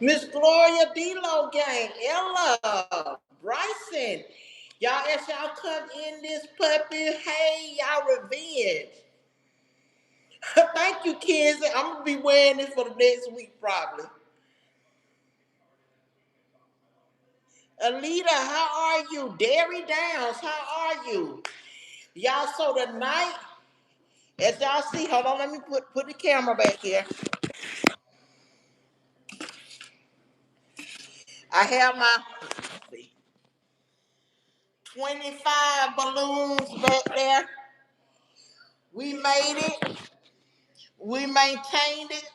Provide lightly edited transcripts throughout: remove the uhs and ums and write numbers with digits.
Miss Gloria D-Lo gang, Ella, Bryson. Y'all, as y'all come in this puppy, hey, y'all revenge. Thank you, kids. I'm gonna be wearing this for the next week, probably. Alita, how are you? Derry Downs, how are you? Y'all, so tonight, as y'all see, hold on, let me put the camera back here. I have my 25 balloons back there. We made it. We maintained it.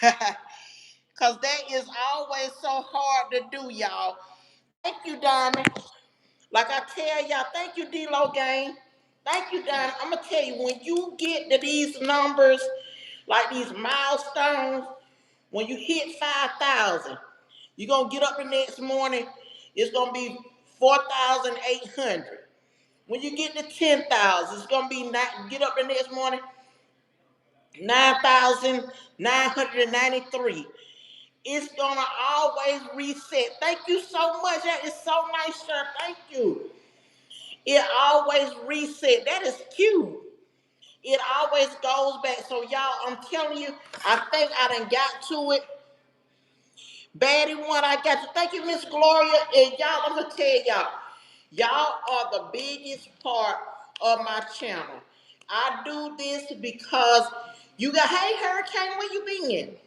Because that is always so hard to do, y'all. Thank you, Diamond. Like I tell y'all, thank you, D-Lo gang. Thank you, Diamond. I'm going to tell you, when you get to these numbers, like these milestones, when you hit 5,000, you're going to get up the next morning, it's going to be 4,800. When you get to 10,000, it's going to be, get up the next morning, 9,993. It's gonna always reset. Thank you so much. That is so nice, sir. Thank you. It always reset. That is cute. It always goes back. So y'all, I'm telling you, I think I done got to it. Baddie one, I got you. Thank you, Miss Gloria. And y'all, I'm gonna tell y'all are the biggest part of my channel. I do this because you got, hey Hurricane, where you been?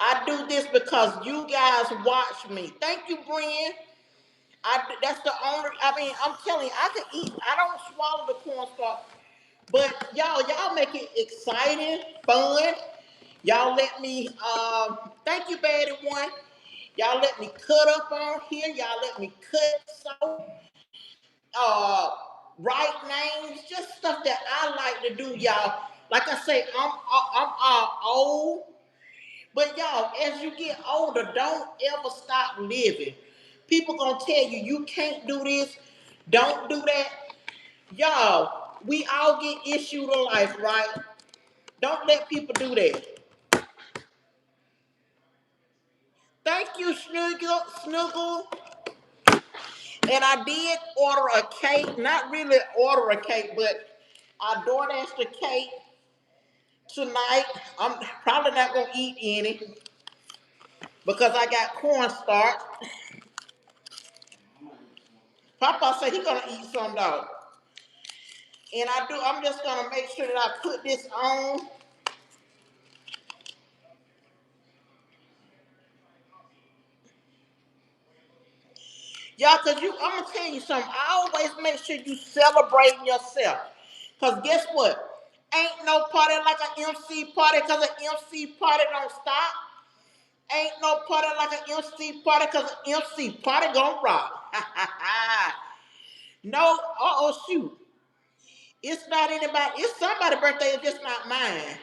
I do this because you guys watch me. Thank you, Brian. That's the only, I mean, I'm telling you, I can eat, I don't swallow the cornstarch, but y'all make it exciting, fun. Y'all let me, thank you, Baddie One. Y'all let me cut up on here. Y'all let me cut so, uh, write names, just stuff that I like to do, y'all. Like I say, I'm old. But y'all, as you get older, don't ever stop living. People gonna tell you you can't do this, don't do that. Y'all, we all get issued a life, right? Don't let people do that. Thank you, Snuggle. And I did order a cake. Not really order a cake, but I DoorDashed a cake tonight. I'm probably not gonna eat any because I got cornstarch. Papa said he gonna eat some though. And I'm just gonna make sure that I put this on. Y'all, cause I'm gonna tell you something. I always make sure you celebrate yourself. Cause guess what? Ain't no party like an MC party, cause an MC party don't stop. Ain't no party like an MC party, cause an MC party gonna rock. No, shoot. It's not anybody, it's somebody's birthday, it's just not mine.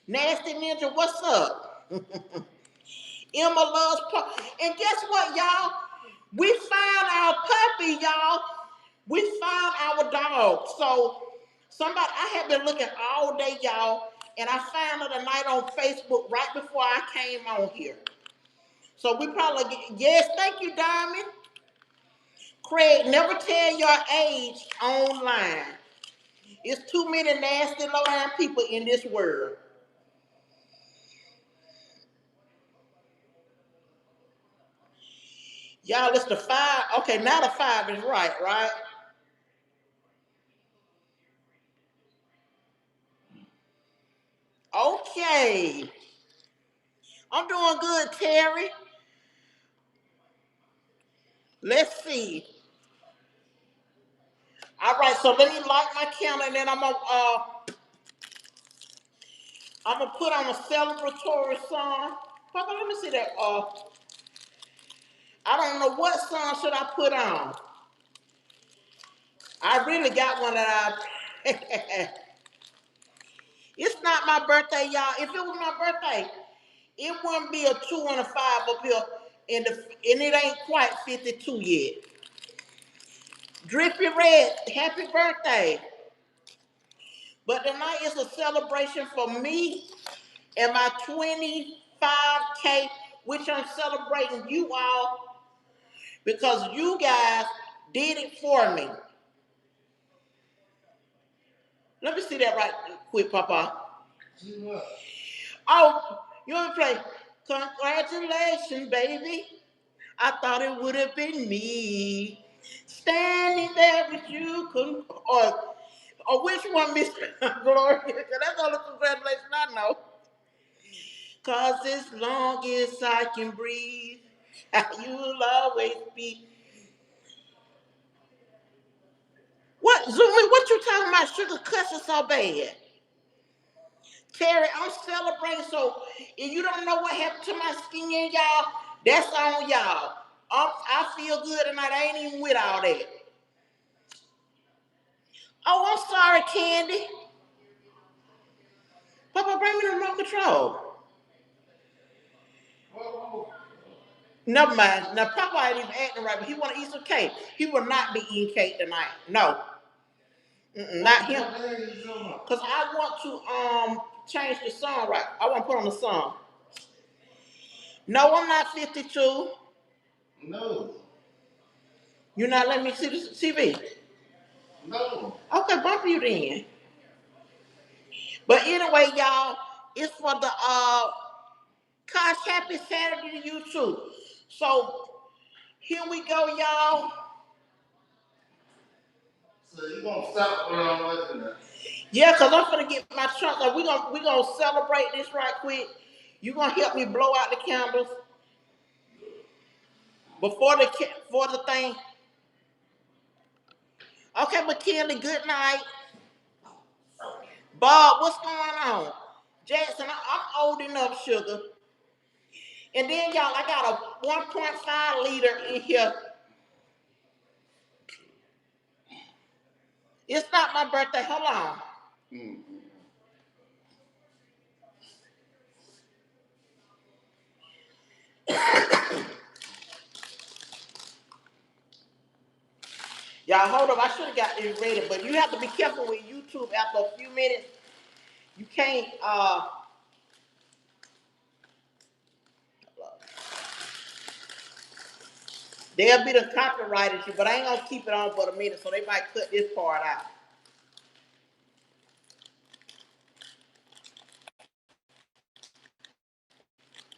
Nasty Ninja, what's up? Emma loves puppy. And guess what, y'all? We found our puppy, y'all. We found our dog. So I have been looking all day, y'all, and I found her tonight on Facebook right before I came on here. So we probably yes, thank you, Diamond. Craig, never tell your age online. It's too many nasty, low-down people in this world. Y'all, it's the 5. Okay, now the 5 is right, right? Okay. I'm doing good, Terry. Let's see. All right, so let me light my candle and then I'm gonna put on a celebratory song. Papa, let me see that. I don't know what song should I put on. I really got one that I. It's not my birthday, y'all. If it was my birthday, it wouldn't be a 2 and a 5 up here, and it ain't quite 52 yet. Drippy Red, happy birthday! But tonight is a celebration for me and my 25 5K, which I'm celebrating you all because you guys did it for me. Let me see that right quick, Papa. Oh, you want to play? Congratulations, baby. I thought it would have been me standing there with you. Or which one, Miss Gloria? 'Cause that's all the congratulations I know. Cause as long as I can breathe, you'll always be. What, Zoomy? What you talking about? Sugar cussing so bad? Terry, I'm celebrating. So if you don't know what happened to my skin, y'all, that's on y'all. I feel good and I ain't even with all that. Oh, I'm sorry, Candy. Papa, bring me the remote control. Never mind. Now, Papa ain't even acting right, but he want to eat some cake. He will not be eating cake tonight. No. Not him. Because I want to change the song right. I want to put on the song. No, I'm not 52. No. You're not letting me see the TV? No. Okay, bump you then. But anyway, y'all, it's for the Kosh Happy Saturday to you too. So here we go, y'all. So you gonna stop what I'm looking at? Yeah, cause I'm gonna get my trunk. Like, we gonna celebrate this right quick. You gonna help me blow out the candles before the thing. Okay, McKinley, good night. Bob, what's going on? Jackson, I'm old enough, sugar. And then y'all, I got a 1.5 liter in here. It's not my birthday. Hold on. Y'all, hold up. I should have got this ready, but you have to be careful with YouTube after a few minutes. You can't, they'll be the copyrighted you, but I ain't gonna keep it on for a minute, so they might cut this part out.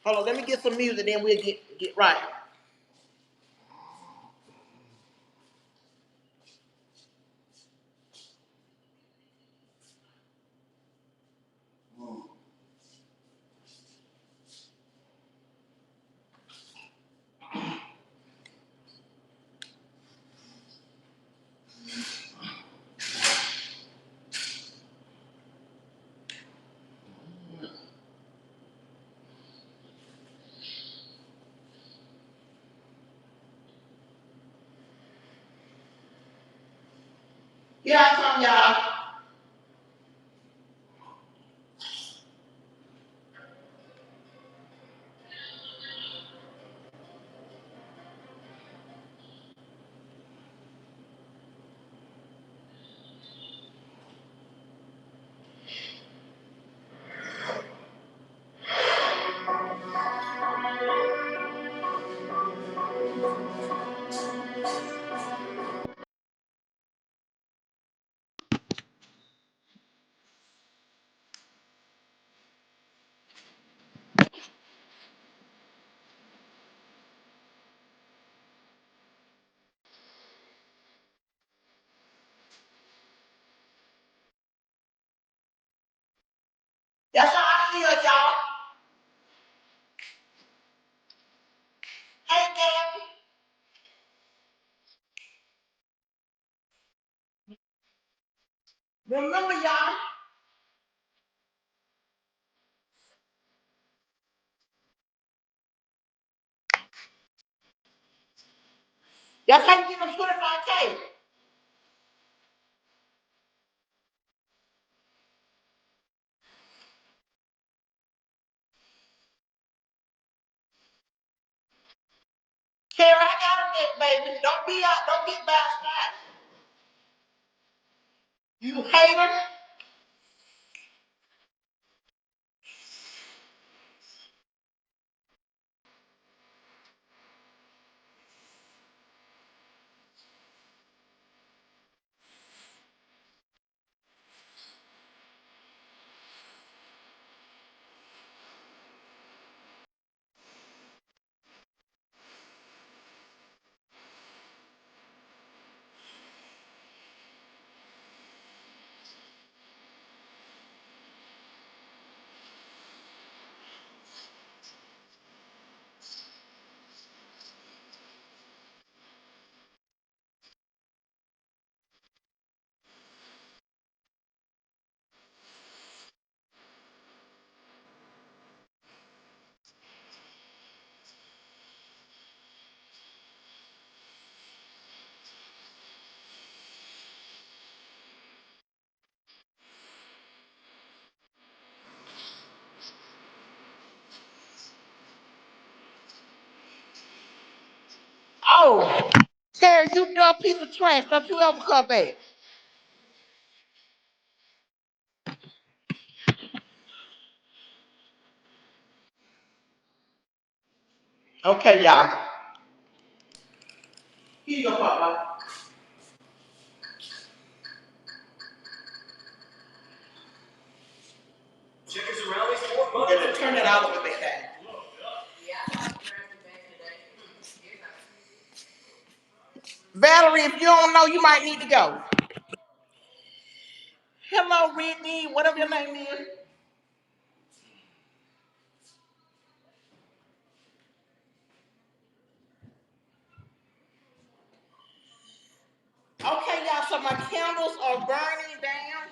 Hold on, let me get some music, then we'll get right. Here I come, y'all. That's how I feel, y'all. Hey, Gabby. Remember, y'all. Y'all can't get them 25K. Carrie, I got it, baby. Don't be out. Don't get backstabbed. You hater. you dumb piece of trash. Don't you ever come back. Okay, y'all. Here you go, Papa. Chickens and rallies, we're gonna turn it all the way back down. Valerie, if you don't know, you might need to go. Hello, Whitney, whatever your name is. Okay, y'all, so my candles are burning down.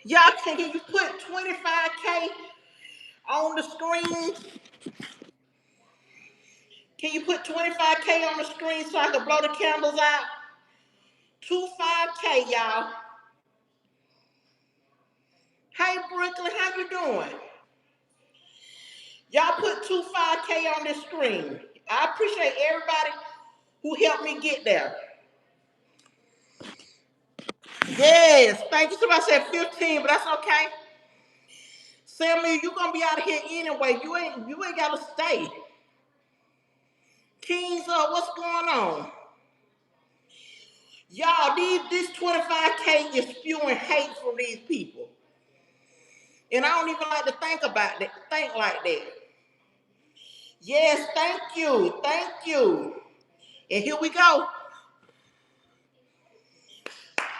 Y'all, can you put 25K on the screen? Can you put 25K on the screen so I can blow the candles out? 25K, y'all. Hey, Brooklyn, how you doing? Y'all put 25K on this screen. I appreciate everybody who helped me get there. Yes, thank you. Somebody said 15, but that's okay. Sammy, you gonna be out of here anyway. You ain't gotta stay. Kings, what's going on? Y'all, this 25K is spewing hate from these people. And I don't even like to think like that. Yes, thank you. Thank you. And here we go.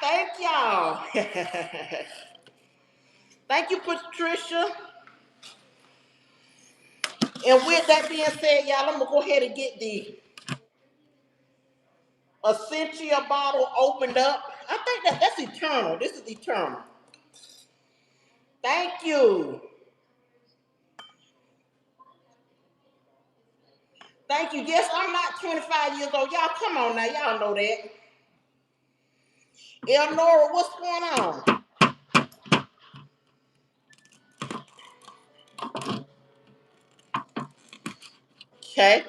Thank y'all. Thank you, Patricia. And with that being said, y'all, I'm gonna go ahead and get the Essentia bottle opened up. I think that's eternal. This is eternal. Thank you. Thank you. Yes, I'm not 25 years old. Y'all, come on now. Y'all know that. Elnora, what's going on? Okay.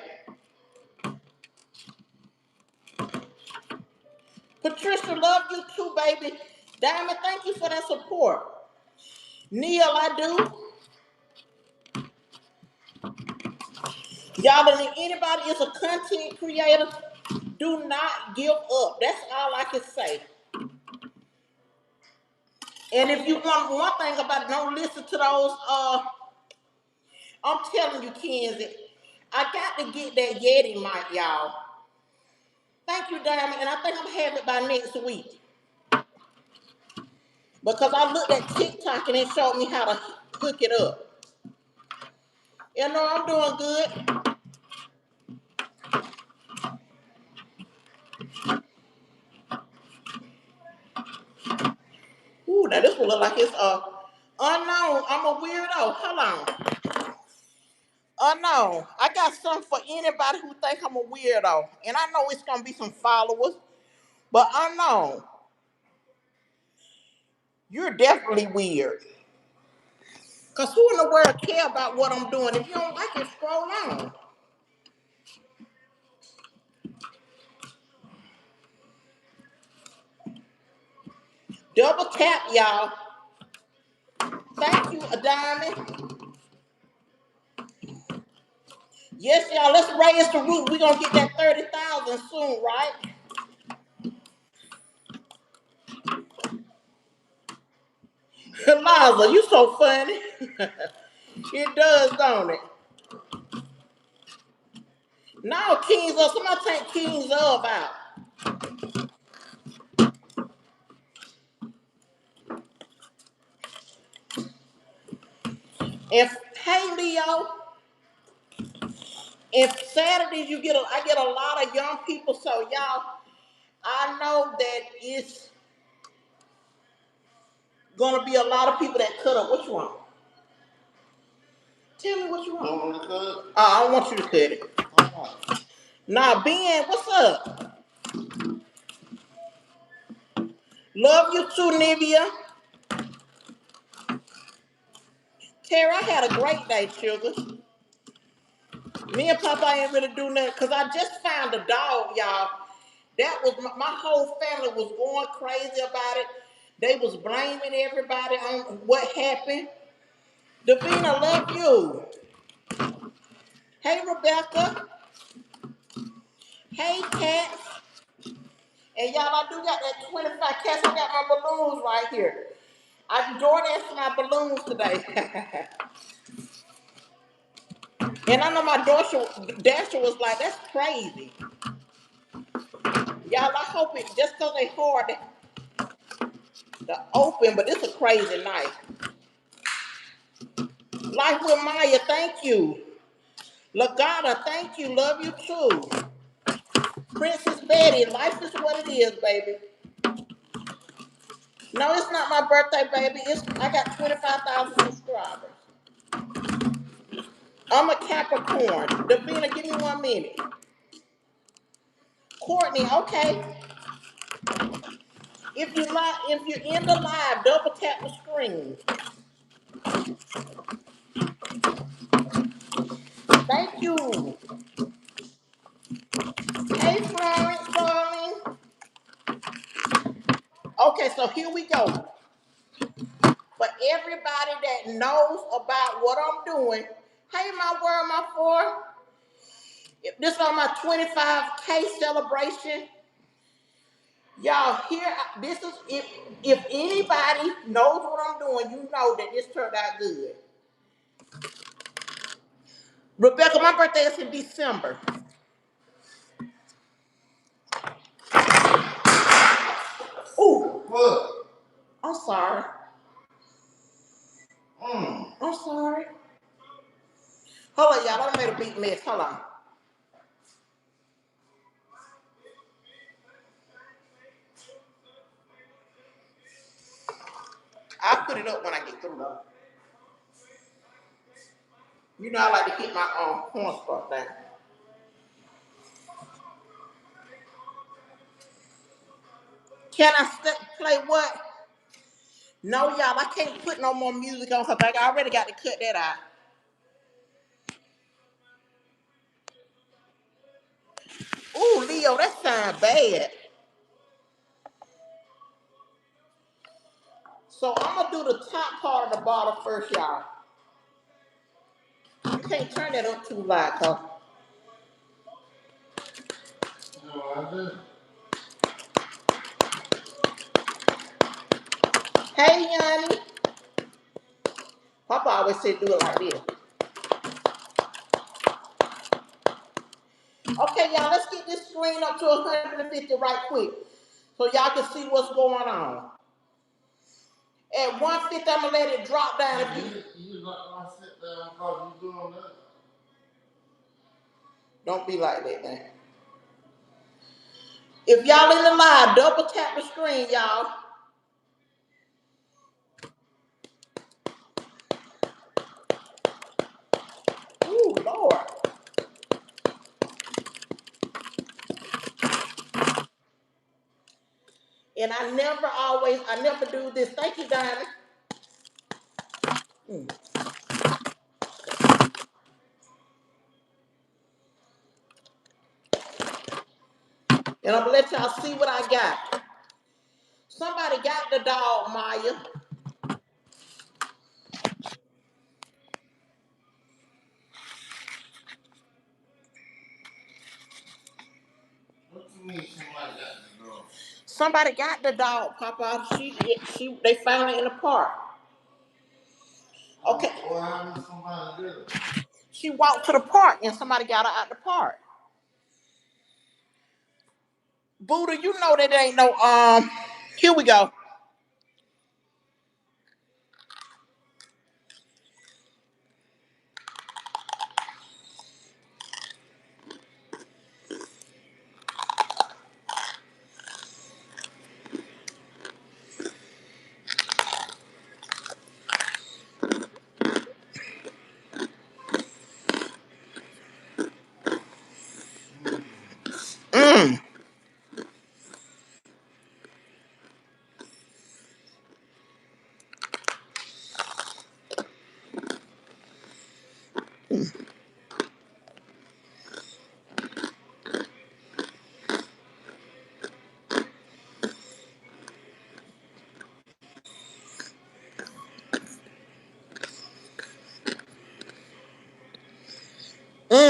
Patricia, love you too, baby. Diamond, thank you for that support. Neil, I do. Y'all, if anybody is a content creator, do not give up. That's all I can say. And if you want one thing about it, don't listen to those. I'm telling you, Kenzie, I got to get that Yeti mic, y'all. Thank you, Diamond, and I think I'm gonna have it by next week because I looked at TikTok and it showed me how to hook it up. You know, I'm doing good. Ooh, now this one look like it's unknown. I'm a weirdo. Hold on. Unknown. I got something for anybody who think I'm a weirdo, and I know it's gonna be some followers, but unknown. You're definitely weird. Cause who in the world care about what I'm doing? If you don't like it, scroll on. Double tap, y'all. Thank you, Diamond. Yes, y'all. Let's raise the roof. We're gonna get that 30,000 soon, right? Liza, you so funny. It does, don't it? Now, Kings of, somebody take Kings of out. If hey Leo, if Saturdays I get a lot of young people, so y'all, I know that it's gonna be a lot of people that cut up. What you want? Tell me what you want. You want me to cut it? I don't want you to cut it. Nah, Ben, what's up? Love you too, Nivea. Tara, I had a great day, sugar. Me and Papa ain't really do nothing because I just found a dog, y'all. That was my whole family was going crazy about it. They was blaming everybody on what happened. Davina, love you. Hey, Rebecca. Hey, Kat. And y'all, I do got that 25 cats. I got my balloons right here. I DoorDashed my balloons today. And I know my Dasher was like, that's crazy. Y'all, I hope it, just because they hard to open, but it's a crazy night. Life with Maya, thank you. Lagata, thank you. Love you too. Princess Betty, life is what it is, baby. No, it's not my birthday, baby. I got 25,000 subscribers. I'm a Capricorn. Davina, give me 1 minute. Courtney, okay. If you're in the live, double tap the screen. Thank you. Hey, Florence, darling. Okay, so here we go. For everybody that knows about what I'm doing, hey, my world, my four. This is on my 25K celebration. Y'all, this is, if anybody knows what I'm doing, you know that this turned out good. Rebecca, my birthday is in December. Ooh. What? I'm sorry. I'm sorry. Hold on, y'all. I made a big mess. Hold on. I'll put it up when I get through though. You know I like to keep my corn stuff down. Can I play what? No, y'all, I can't put no more music on because I already got to cut that out. Ooh, Leo, that sounds bad. So I'm going to do the top part of the bottle first, y'all. You can't turn that up too loud, cuz. No, I didn't. Hey, Yanni. Papa always said do it like this. Okay, y'all, let's get this screen up to 150 right quick so y'all can see what's going on. At 150, I'm going to let it drop down. You not going to sit down because you're doing that. Don't be like that, man. If y'all in the live, double tap the screen, y'all. Ooh, Lord. And I never do this. Thank you, Diamond. And I'm going to let y'all see what I got. Somebody got the dog, Maya. What you mean somebody got the dog? Somebody got the dog, Papa. They found it in the park. Okay. Why did somebody do it? She walked to the park and somebody got her out the park. Buddha, you know that ain't no here we go. Mm.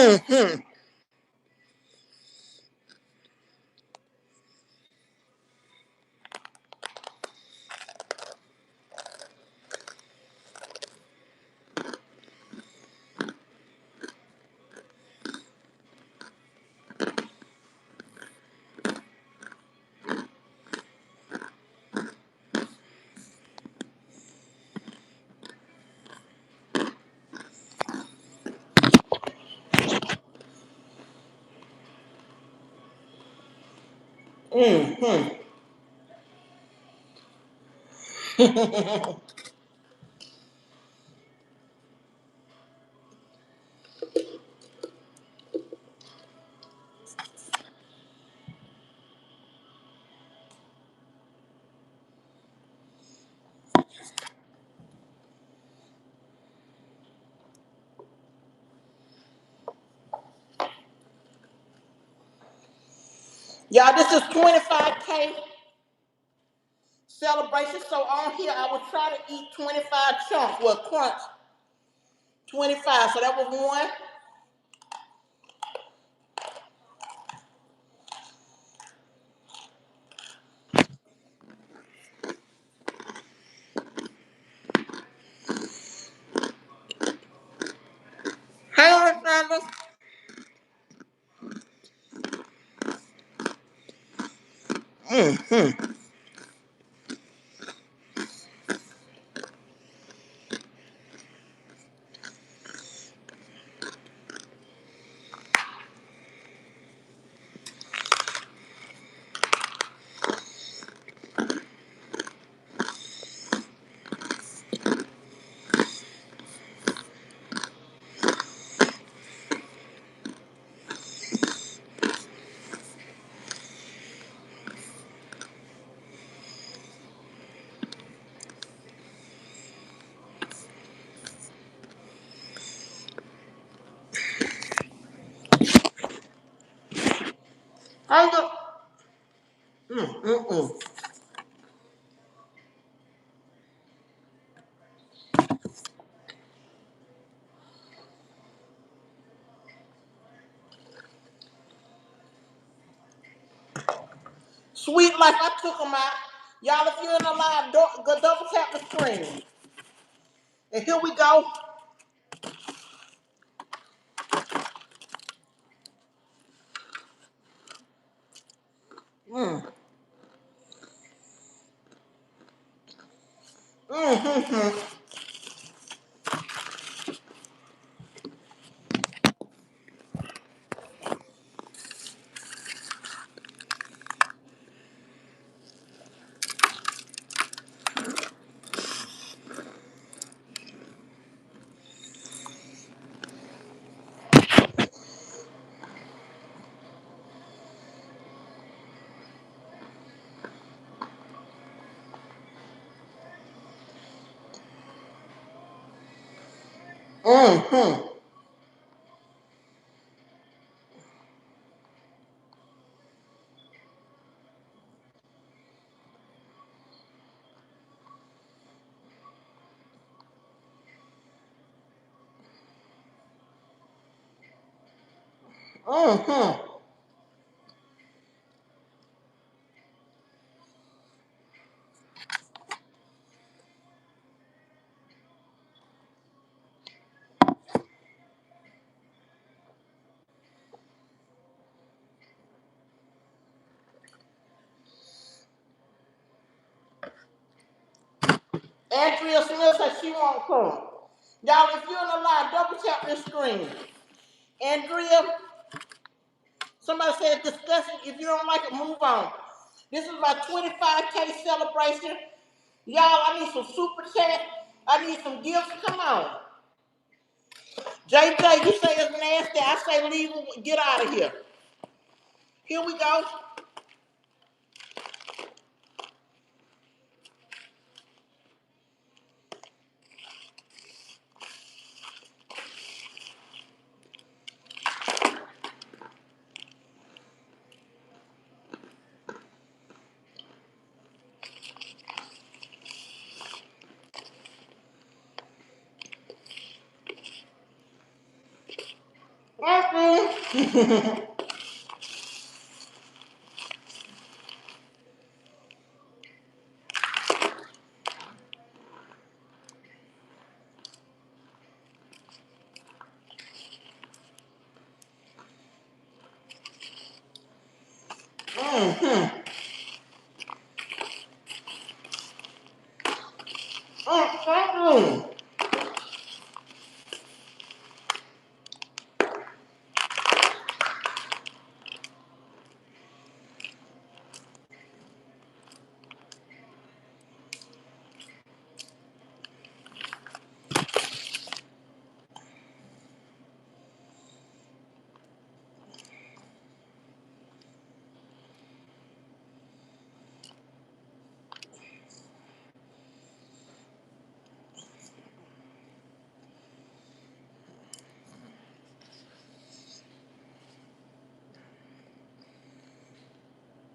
Mm-hmm. Mm-hmm. Y'all, this is 25K celebration. So on here, I was trying to eat 25 chunks. Well, crunch 25. So that was one. Hey, Alexander. Mm-hmm. Hey, look. Mm-mm-mm. Sweet Life, I took them out. Y'all, if you're in the live, go double tap the screen. And here we go. Mm. Mm-hmm. Mm-hmm. Mm-hmm. Andrea Smith said she won't come. Y'all, if you're in the live, double tap this screen. Andrea, somebody said discuss it. If you don't like it, move on. This is my 25K celebration. Y'all, I need some super chat. I need some gifts. Come on. JJ, you say it's nasty. I say leave it. Get out of here. Here we go. Mm-hmm.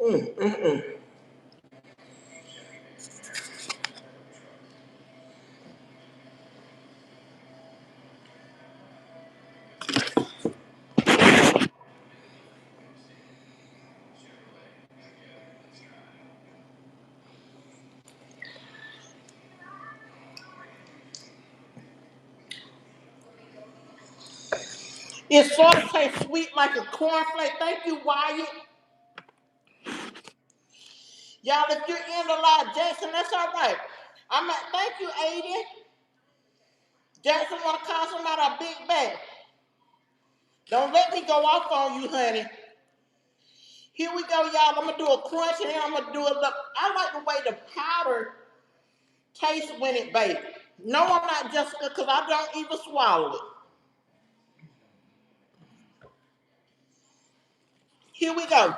Mm-hmm. Mm-hmm. It sort of tastes sweet like a cornflake. Thank you, Wyatt. Y'all, if you're in the live, Jason, that's all right. Thank you, Aiden. Jackson want to call somebody a big bag. Don't let me go off on you, honey. Here we go, y'all. I'm gonna do a crunch and then I'm gonna do a look. I like the way the powder tastes when it bakes. No, I'm not Jessica because I don't even swallow it. Here we go.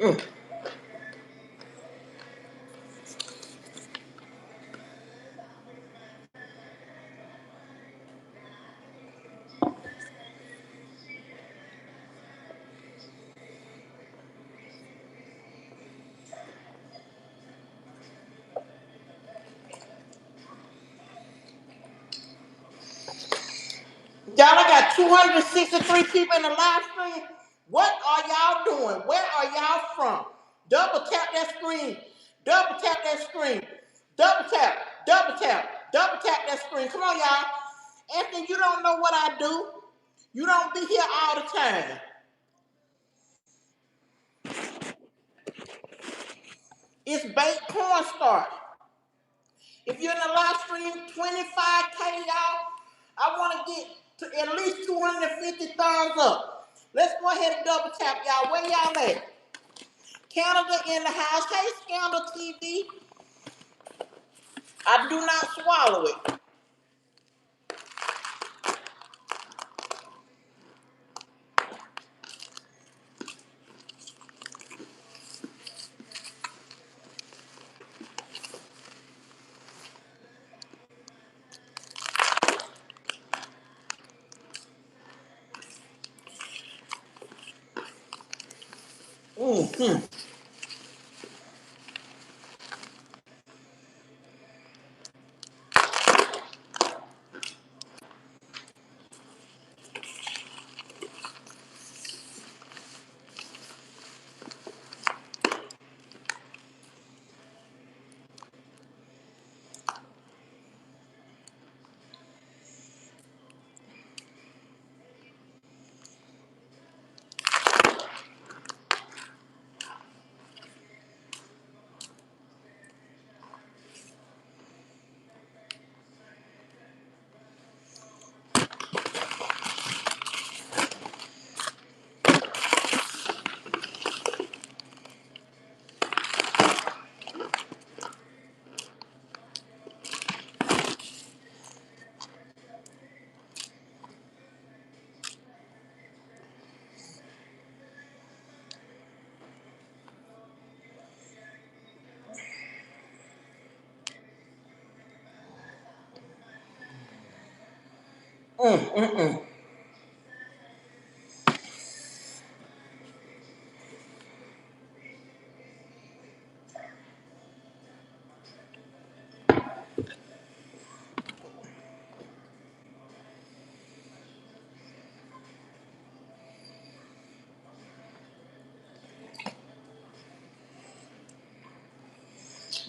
Mm. Y'all, I got 263 people in the live stream. What are y'all doing? Where are y'all from? Double tap that screen. Double tap that screen. Double tap. Double tap. Double tap that screen. Come on, y'all. Anthony, you don't know what I do. You don't be here all the time. It's baked cornstarch. If you're in the live stream, 25K, y'all. I want to get to at least 250 thumbs up. Let's go ahead and double tap, y'all. Where y'all at? Canada in the house. Hey, Scandal TV. I do not swallow it.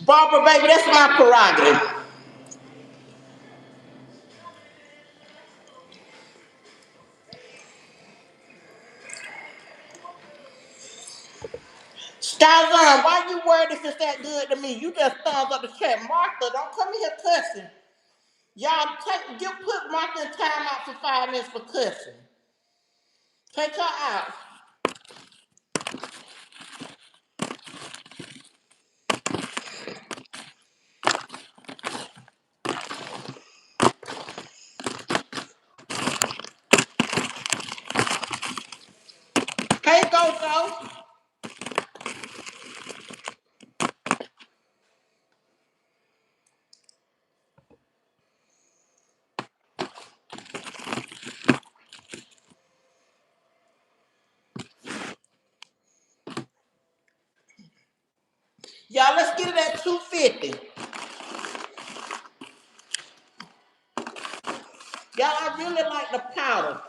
Barbara, baby, that's my prerogative. Skylon, why you worried if it's that good to me? You just thumbs up the chat. Martha, don't come in here cussing. Y'all put Martha in time out for 5 minutes for cussing. Take her out. Hey, Go. Y'all, let's get it at 250. Y'all, I really like the powder.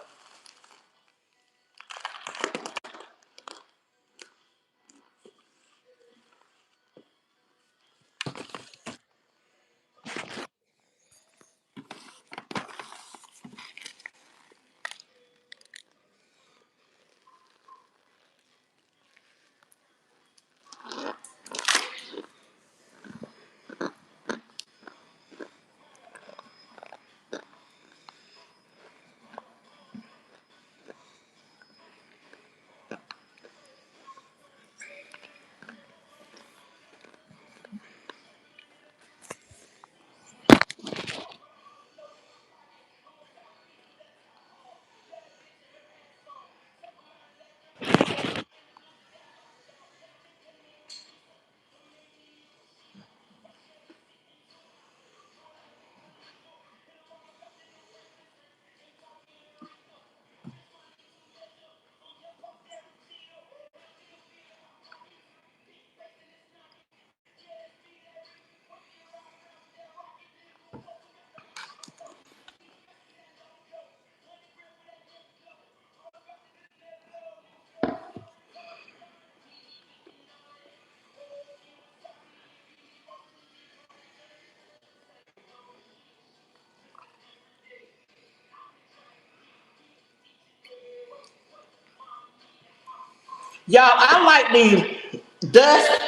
Y'all, I like the dust,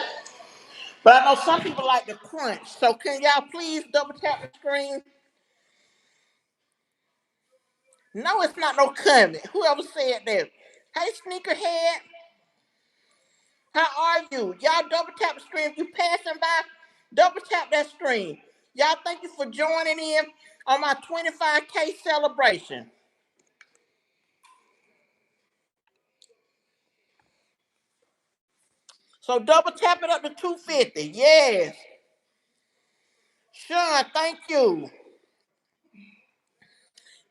but I know some people like the crunch. So can y'all please double tap the screen? No, it's not no coming. Whoever said that. Hey, sneakerhead, how are you? Y'all double tap the screen. If you passing by, double tap that screen. Y'all, thank you for joining in on my 25K celebration. So double tap it up to 250. Yes. Sean, thank you.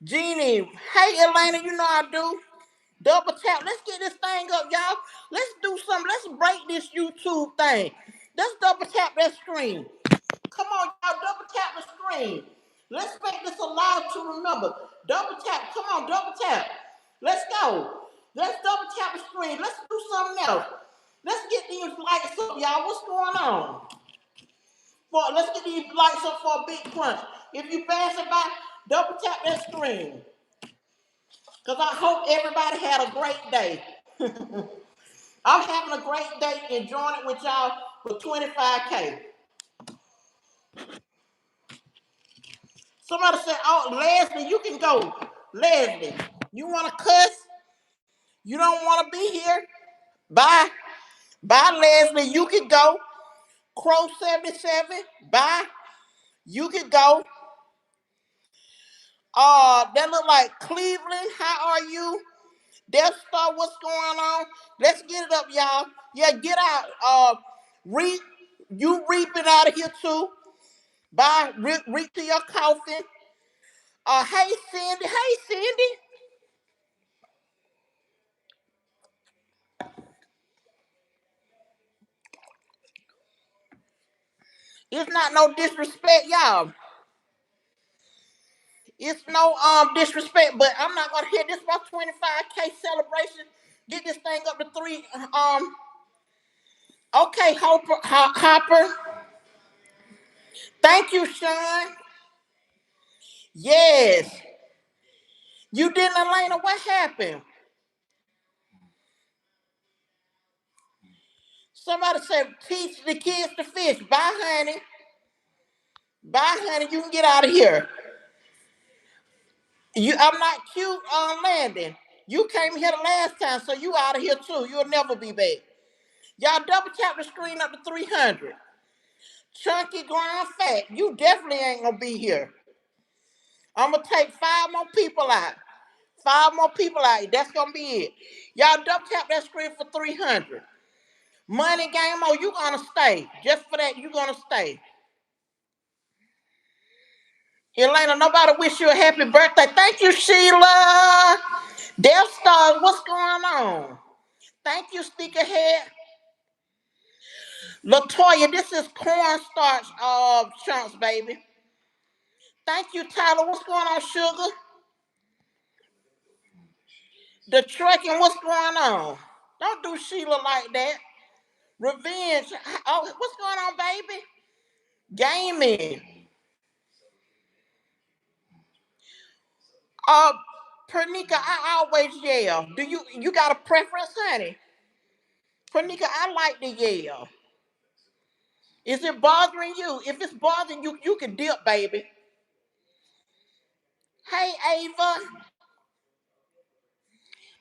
Jeannie, hey Elena, you know I do. Double tap. Let's get this thing up, y'all. Let's do something. Let's break this YouTube thing. Let's double tap that screen. Come on, y'all. Double tap the screen. Let's make this alive to remember. Double tap. Come on, double tap. Let's go. Let's double tap the screen. Let's do something else. Let's get these lights up, y'all. What's going on? Let's get these lights up for a big crunch. If you pass it by, double tap that screen. Because I hope everybody had a great day. I'm having a great day enjoying it with y'all for 25K. Somebody said, oh, Leslie, you can go. Leslie, you want to cuss? You don't want to be here? Bye. Bye, Leslie. You can go. Crow 77. Bye. You can go. That look like Cleveland. How are you? Death Star, what's going on? Let's get it up, y'all. Yeah, get out. Reap. You reaping out of here too. Bye. Reap to your coffin. Hey, Cindy. Hey, Cindy. It's not no disrespect, y'all. It's no disrespect, but I'm not gonna hit this my 25K celebration. Get this thing up to three. Okay, Hopper. Thank you, Sean. Yes. You didn't, Elena. What happened? Somebody said teach the kids to fish. Bye, honey. Bye, honey. You can get out of here. I'm not cute on landing. You came here the last time, so you out of here too. You'll never be back. Y'all double tap the screen up to 300. Chunky ground fat. You definitely ain't gonna be here. I'm gonna take 5 more people out. 5 more people out. That's gonna be it. Y'all double tap that screen for 300. Money game on. You gonna stay. Just for that, you gonna stay. Elena, nobody wish you a happy birthday. Thank you, Sheila. Death Stars, what's going on? Thank you, Sticker Head. Latoya, this is cornstarch chunks, baby. Thank you, Tyler. What's going on, Sugar? The trucking, what's going on? Don't do Sheila like that. Revenge. Oh, what's going on, baby? Gaming. Uh, Pernika, I always yell. Do you got a preference, honey? Pernika, I like to yell. Is it bothering you? If it's bothering you, you can dip, baby. Hey, Ava.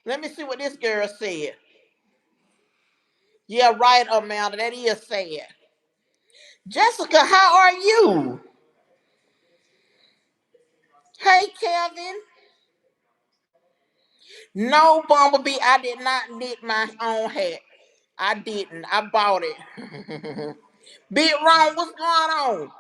Let me see what this girl said. Yeah, right, Amanda. That is sad. Jessica, how are you? Hey, Kevin. No, Bumblebee, I did not knit my own hat. I didn't. I bought it. Big Ron, what's going on?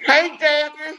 Hey, Jasmine.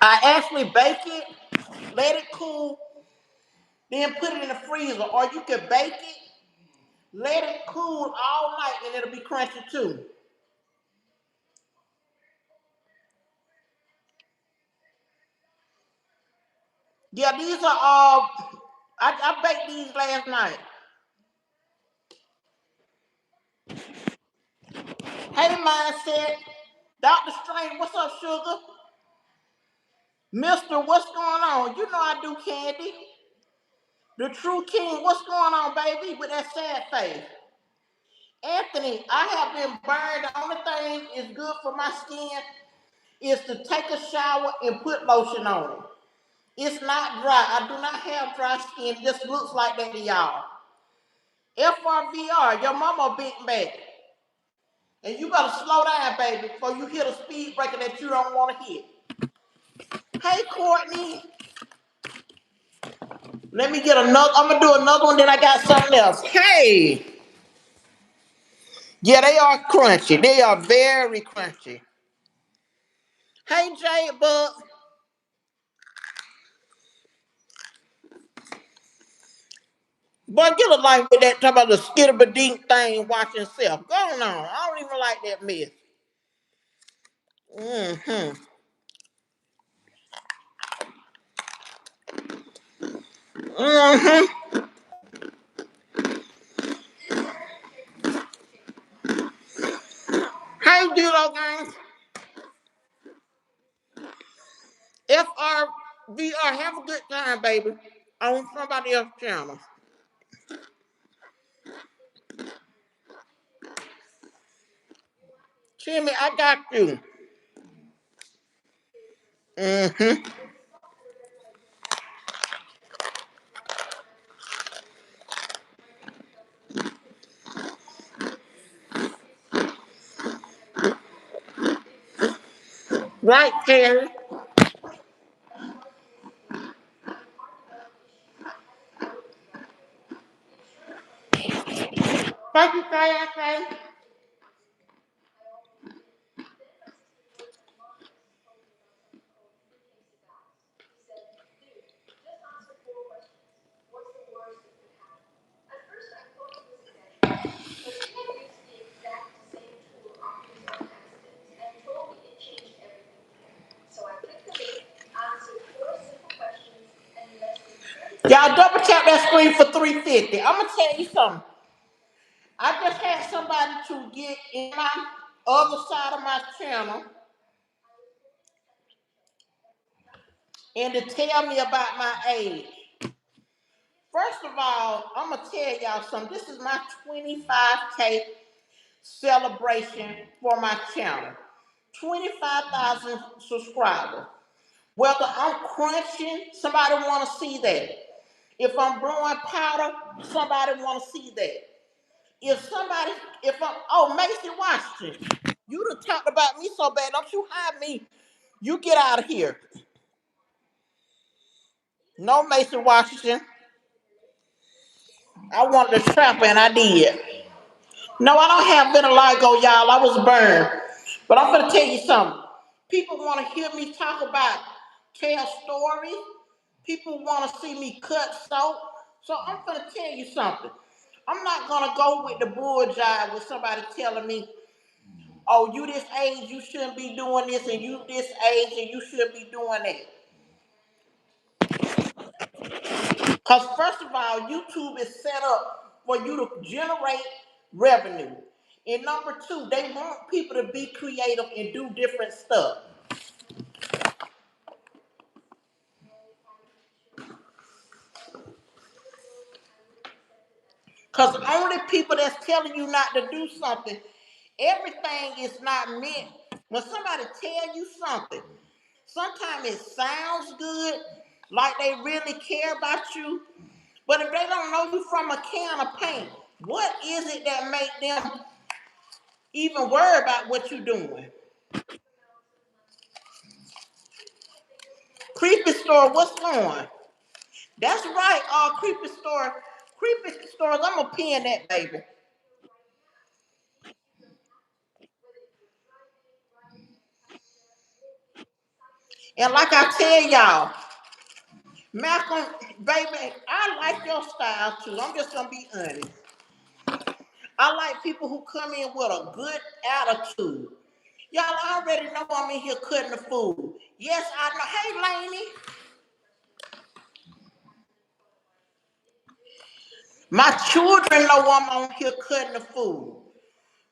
I actually bake it, let it cool, then put it in the freezer. Or you can bake it, let it cool all night, and it'll be crunchy too. Yeah, these are all. I baked these last night. Hey, mindset, Dr. Strange, what's up, sugar? Mister, what's going on? You know I do candy. The True King, what's going on, baby? With that sad face. Anthony, I have been burned. The only thing is good for my skin is to take a shower and put lotion on it. It's not dry. I do not have dry skin. It just looks like that to y'all. FRVR, your mama big bad. And you gotta slow down, baby, before you hit a speed breaker that you don't want to hit. Hey, Courtney. Let me get another. I'm gonna do another one. Then I got something else. Hey. Yeah, they are crunchy. They are very crunchy. Hey, Jade Bug. Boy, get a life with that talk about the skitterbadink thing watching itself. Go on. I don't even like that mess. Mm-hmm. Mm-hmm. Hey, Dulo gang. FRVR, have a good time, baby. On somebody else's channel. Timmy, I got you. Mm-hmm. Right, Terry. Thank you, Kayake. Y'all double tap that screen for 350. I'm gonna tell you something. I just had somebody to get in my other side of my channel and to tell me about my age. First of all, I'm gonna tell y'all something. This is my 25K celebration for my channel. 25,000 subscribers. Whether I'm crunching, somebody want to see that. If I'm blowing powder, somebody want to see that. If somebody, if I'm, oh, Macy Washington, you done talked about me so bad, don't you hide me. You get out of here. No, Mason Washington. I wanted to trap and I did. No, I don't have vitiligo, y'all. I was burned. But I'm gonna tell you something. People want to hear me talk about tell stories. People want to see me cut soap. So I'm gonna tell you something. I'm not gonna go with the bull jive with somebody telling me, "Oh, you this age, you shouldn't be doing this, and you this age, and you should be doing that." Because first of all, YouTube is set up for you to generate revenue. And number two, they want people to be creative and do different stuff. Because only people that's telling you not to do something, everything is not meant. When somebody tell you something, sometimes it sounds good, like they really care about you. But if they don't know you from a can of paint, what is it that make them even worry about what you're doing? Creepy store, what's going? That's right, creepy store. Creepy stores, I'm gonna pin that baby. And like I tell y'all, Malcolm, baby, I like your style too. I'm just gonna be honest. I like people who come in with a good attitude. Y'all already know I'm in here cutting the food. Yes, I know. Hey, Laney, my children know I'm on here cutting the food.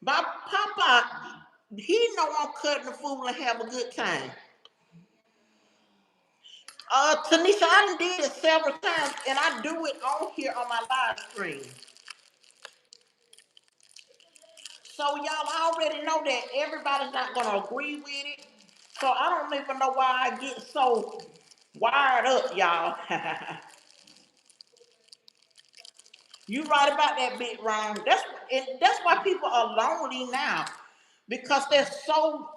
My papa, he know I'm cutting the food and have a good time. Tanisha, I done did it several times, and I do it on here on my live stream. So y'all already know that everybody's not gonna agree with it. So I don't even know why I get so wired up, y'all. You right about that bit, wrong. That's why people are lonely now, because they're so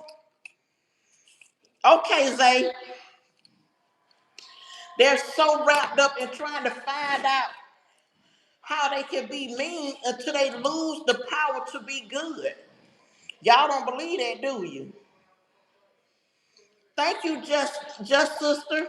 okay, Zay. They're so wrapped up in trying to find out how they can be mean until they lose the power to be good. Y'all don't believe that, do you? Thank you, just sister.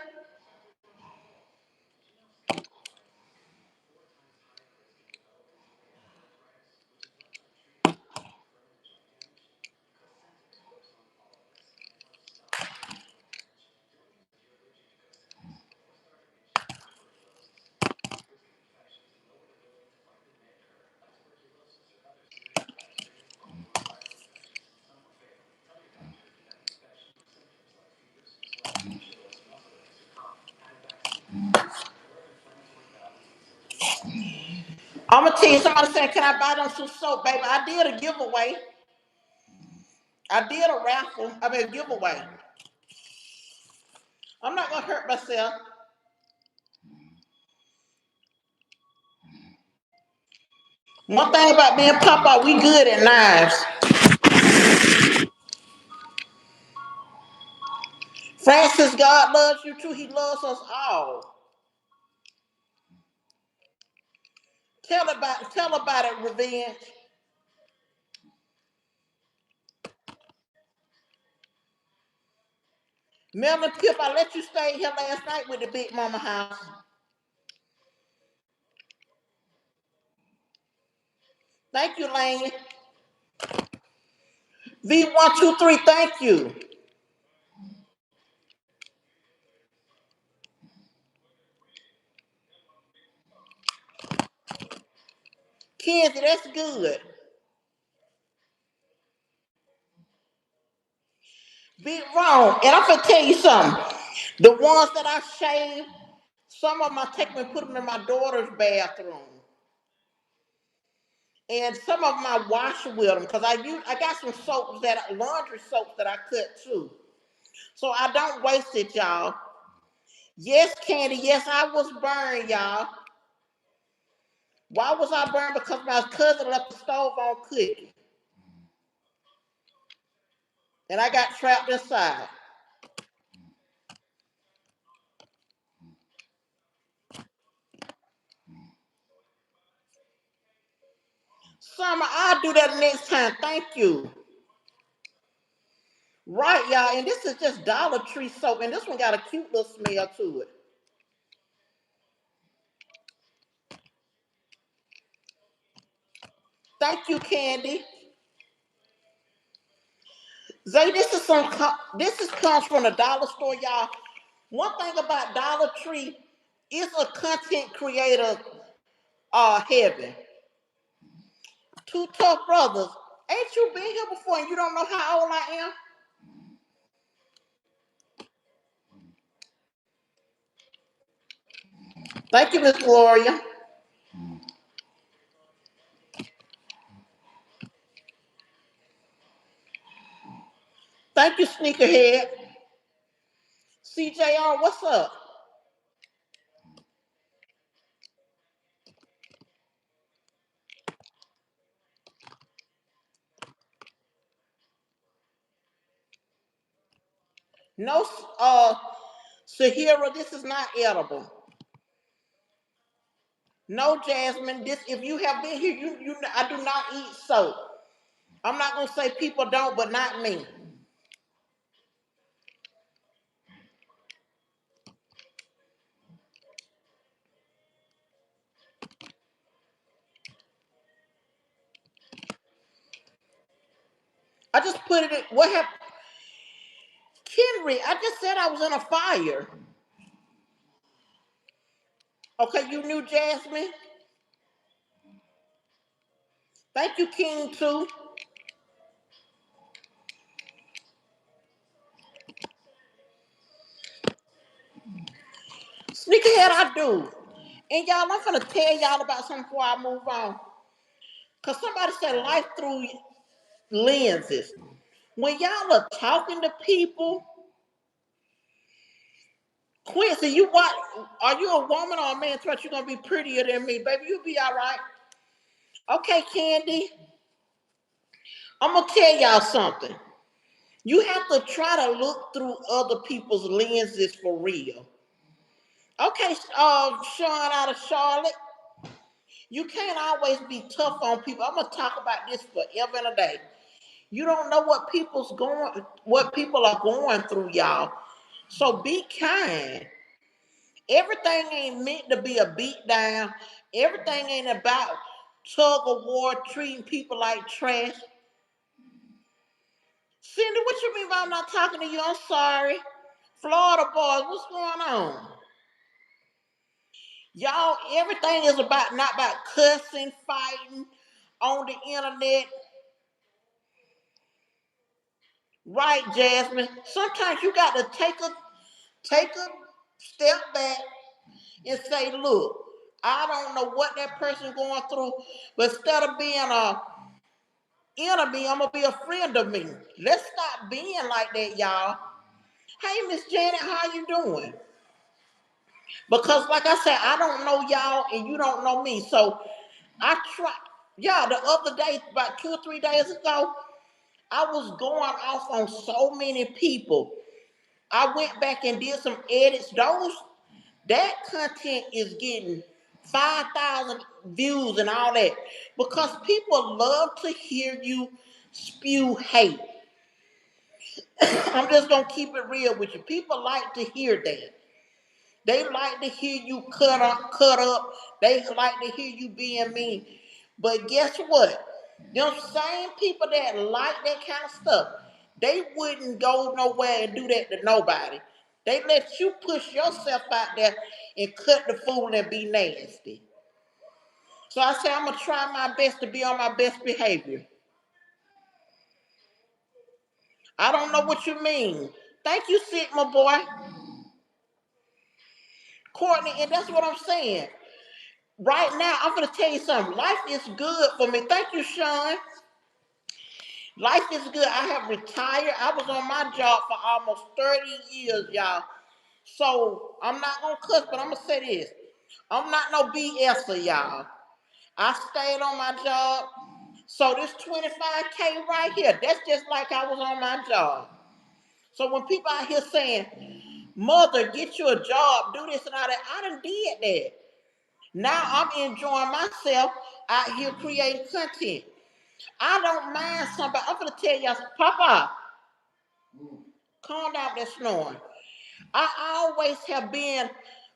I'm gonna tell you, somebody said, "Can I buy them some soap, baby?" I did a giveaway. I did a raffle. I mean, a giveaway. I'm not gonna hurt myself. One thing about being Papa, we good at knives. Francis, God loves you too. He loves us all. Tell about it, revenge. Melvin Pip, I let you stay here last night with the Big Mama house. Thank you, Lane. V123, thank you. Kenzie, that's good. Big wrong. And I'm gonna tell you something. The ones that I shaved, some of them I take them and put them in my daughter's bathroom. And some of them I wash with them because I got some soaps that laundry soaps that I cut too. So I don't waste it, y'all. Yes, Candy. Yes, I was burned, y'all. Why was I burned? Because my cousin left the stove on cooking, and I got trapped inside. Summer, I'll do that next time. Thank you. Right, y'all. And this is just Dollar Tree soap, and this one got a cute little smell to it. Thank you, Candy. Zay, this is comes from the dollar store, y'all. One thing about Dollar Tree, it's a content creator heaven. Two tough brothers. Ain't you been here before and you don't know how old I am? Thank you, Miss Gloria. Thank you, Sneakerhead. CJR, what's up? No, Sahira, this is not edible. No, Jasmine, this if you have been here, I do not eat soap. I'm not gonna say people don't, but not me. I just put it in what happened? Kenry, I just said I was in a fire. Okay, you knew Jasmine? Thank you, King too. Sneakerhead, I do. And y'all, I'm gonna tell y'all about something before I move on. Cause somebody said life through lenses. When y'all are talking to people, Quincy, you what? Are you a woman or a man? Trust you're gonna be prettier than me, baby. You'll be all right. Okay, Candy. I'm gonna tell y'all something. You have to try to look through other people's lenses for real. Okay, Sean out of Charlotte. You can't always be tough on people. I'm gonna talk about this forever and a day. You don't know what people are going through, y'all. So be kind. Everything ain't meant to be a beat down. Everything ain't about tug of war, treating people like trash. Cindy, what you mean by I'm not talking to you? I'm sorry. Florida boys, what's going on? Y'all, everything is about not about cussing, fighting on the internet. Right, Jasmine. Sometimes you got to take a step back and say, look, I don't know what that person going through, but instead of being a enemy, I'm gonna be a friend of me. Let's stop being like that, y'all. Hey, Miss Janet, how you doing? Because, like I said, I don't know y'all and you don't know me. So I try. Yeah, the other day, about 2 or 3 days ago, I was going off on so many people. I went back and did some edits. That content is getting 5,000 views and all that because people love to hear you spew hate. I'm just gonna keep it real with you. People like to hear that. They like to hear you cut up. They like to hear you being mean. But guess what? Them same people that like that kind of stuff, they wouldn't go nowhere and do that to nobody. They let you push yourself out there and cut the fool and be nasty. So I say I'm gonna try my best to be on my best behavior. I don't know what you mean. Thank you, Sigma boy. Courtney, and that's what I'm saying. Right now, I'm gonna tell you something. Life is good for me. Thank you, Sean. Life is good. I have retired. I was on my job for almost 30 years, y'all. So I'm not gonna cuss, but I'm gonna say this. I'm not no BSer, y'all. I stayed on my job. So this 25K right here, that's just like I was on my job. So when people out here saying, mother, get you a job, do this and all that, I done did that. Now I'm enjoying myself out here creating content. I don't mind somebody. I'm gonna tell y'all, Papa, calm down that snoring. I always have been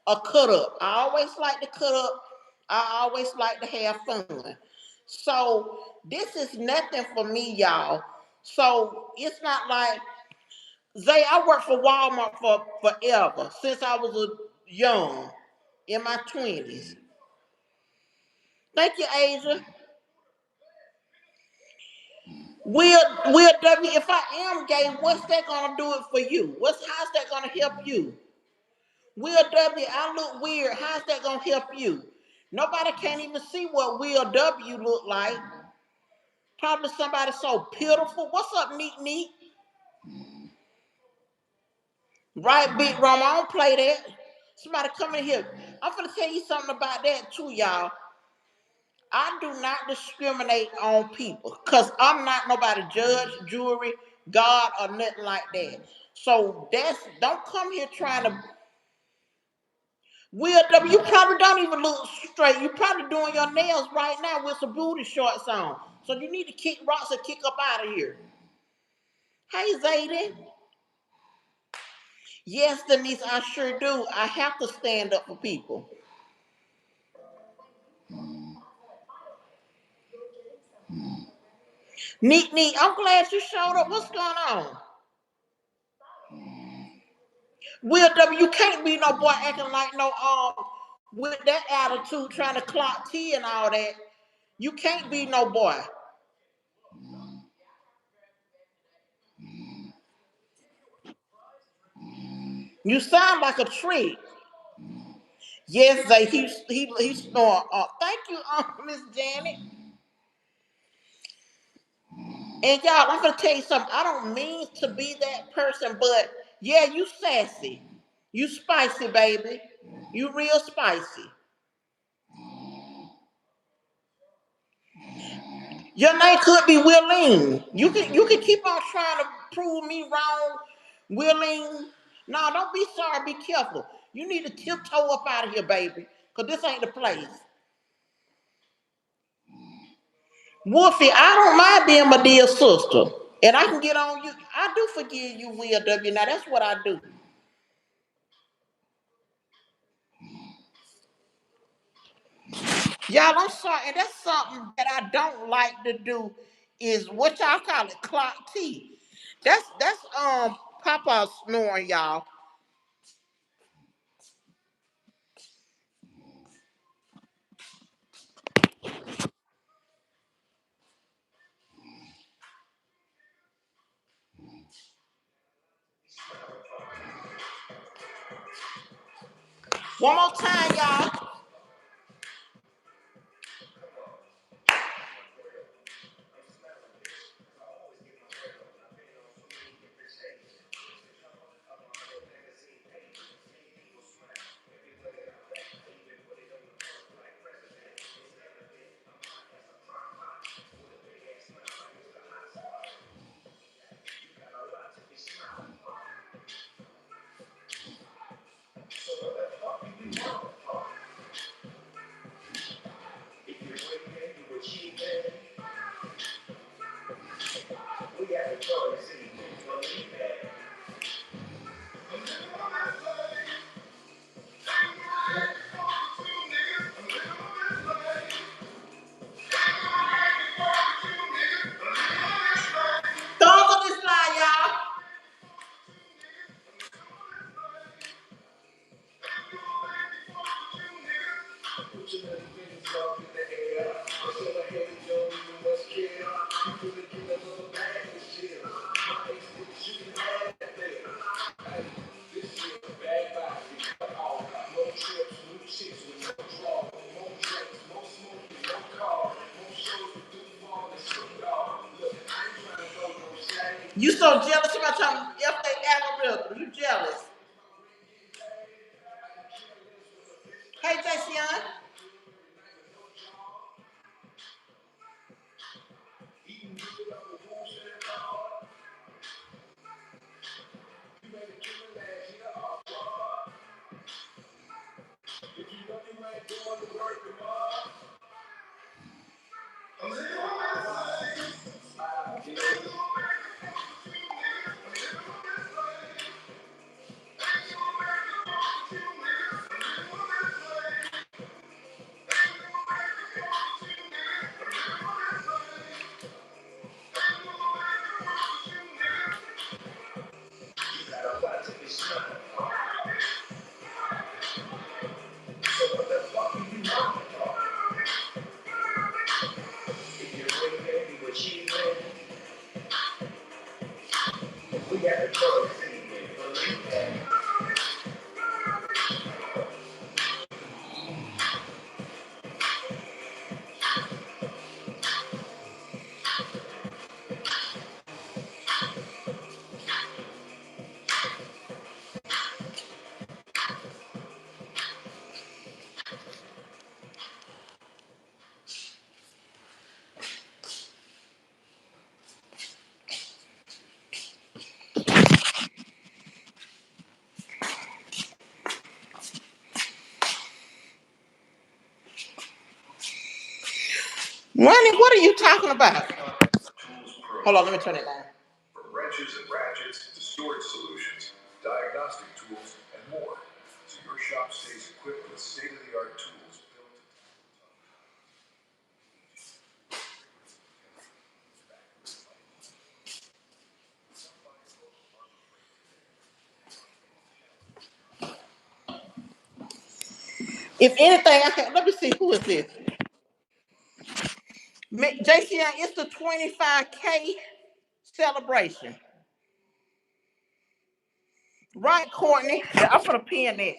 a cut up. I always like to cut up. I always like to have fun. So this is nothing for me, y'all. So it's not like Zay, I worked for Walmart for forever since I was young, in my 20s. Thank you, Asia. Will W, if I am gay, what's that gonna do it for you? How's that gonna help you? Will W, I look weird. How's that gonna help you? Nobody can't even see what Will W look like. Probably somebody so pitiful. What's up, Neat Neat? Right, Big Rum. I don't play that. Somebody come in here. I'm gonna tell you something about that too, y'all. I do not discriminate on people because I'm not nobody judge, jury, God, or nothing like that. So don't come here trying to Will W, you probably don't even look straight. You probably doing your nails right now with some booty shorts on. So you need to kick rocks and kick up out of here. Hey, Zayden. Yes, Denise, I sure do. I have to stand up for people. Neat, neat. I'm glad you showed up. What's going on? Will W, you can't be no boy acting like no with that attitude, trying to clock T and all that. You can't be no boy. You sound like a trick. Yes, Zay, he snore. Thank you, Miss Janet. And y'all, I'm gonna tell you something. I don't mean to be that person, but yeah, you sassy. You spicy, baby. You real spicy. Your name could be Willing. You can keep on trying to prove me wrong, Willing. No, don't be sorry. Be careful. You need to tiptoe up out of here, baby, cause this ain't the place. Wolfie, I don't mind being my dear sister, and I can get on you. I do forgive you, Will W. Now that's what I do. Y'all, I'm sorry, and that's something that I don't like to do. Is what y'all call it, clock T. That's Papa snoring, y'all. One more time, y'all. Thumbs on this line, y'all. You so jealous about your FA algorithm. You jealous. Hey, Jason. Ronnie, what are you talking about? Hold on, let me turn it down. From wrenches and ratchets to storage solutions, diagnostic tools, and more. So your shop stays equipped with state-of-the-art tools built. If anything, I can, let me see, who is this? JCI, it's the 25K celebration. Right, Courtney? Yeah, I'm going to pin that.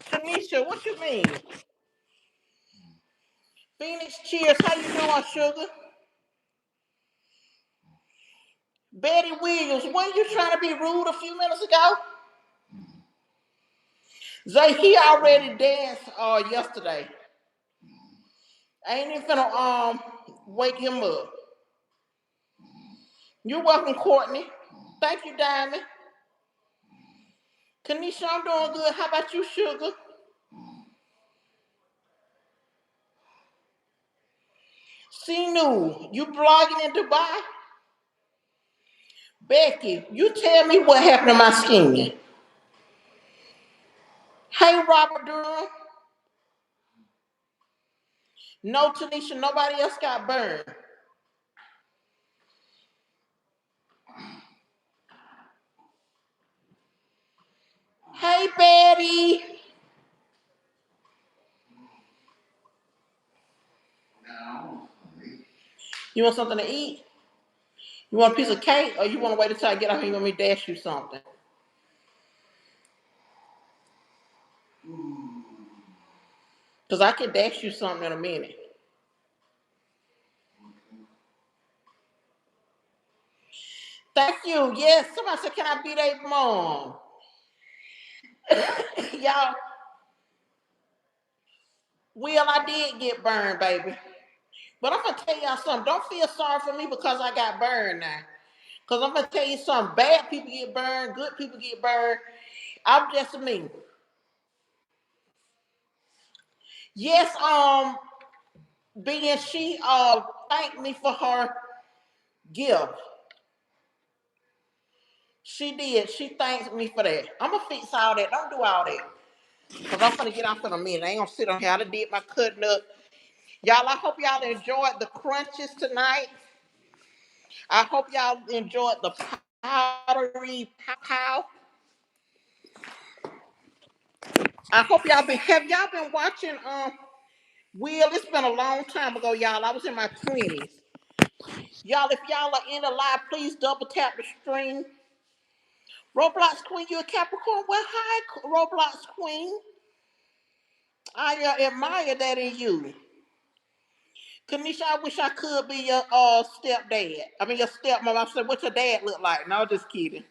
Tanisha, what you mean? Phoenix, cheers. How you doing, sugar? Betty Williams, weren't you trying to be rude a few minutes ago? Zay, he already danced yesterday. I ain't even finna wake him up. You're welcome, Courtney. Thank you, Diamond. Kanisha, I'm doing good. How about you, sugar? Sinu, you blogging in Dubai? Becky, you tell me what happened to my skin. Hey, Robert Durham. No, Tanisha, nobody else got burned. Hey, Betty. You want something to eat? You want a piece of cake, or you want to wait until I get off here and you want me to dash you something? Because I can dash you something in a minute. Thank you. Yes, somebody said, can I be their mom? Y'all, Will, I did get burned, baby. But I'm going to tell y'all something. Don't feel sorry for me because I got burned now. Because I'm going to tell you something. Bad people get burned. Good people get burned. I'm just me. Yes, being she thanked me for her gift. She did. She thanks me for that. I'm going to fix all that. Don't do all that. Because I'm going to get off in a minute. I ain't going to sit on here. I done did my cutting up. Y'all, I hope y'all enjoyed the crunches tonight. I hope y'all enjoyed the powdery pow. I hope have y'all been watching Will? It's been a long time ago, y'all. I was in my 20s. Y'all, if y'all are in the live, please double tap the stream. Roblox Queen, you a Capricorn? Well, hi, Roblox Queen. I admire that in you. Kanisha, I wish I could be your stepdad. I mean, your stepmom. I said, what's your dad look like? No, just kidding.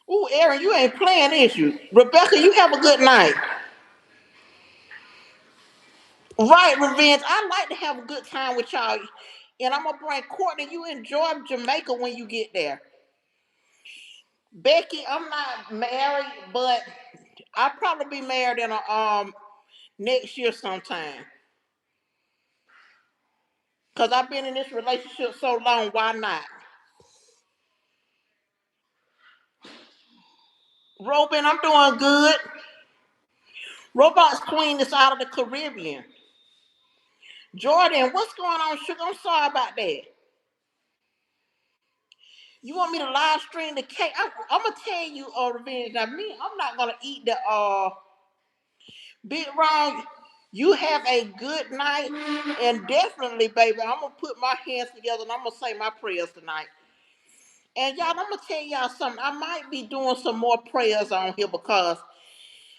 Ooh, Aaron, you ain't playing, is you? Rebecca, you have a good night. Right, Revenge. I like to have a good time with y'all. And I'm gonna bring Courtney. You enjoy Jamaica when you get there. Becky, I'm not married, but I'll probably be married in a next year sometime. Cause I've been in this relationship so long, why not? Robin, I'm doing good. Robots Queen is out of the Caribbean. Jordan, what's going on, sugar? I'm sorry about that. You want me to live stream the cake? I'm gonna tell you, Revenge. Now, I'm not gonna eat the big round. You have a good night, and definitely, baby, I'm gonna put my hands together and I'm gonna say my prayers tonight. And y'all, I'm gonna tell y'all something. I might be doing some more prayers on here because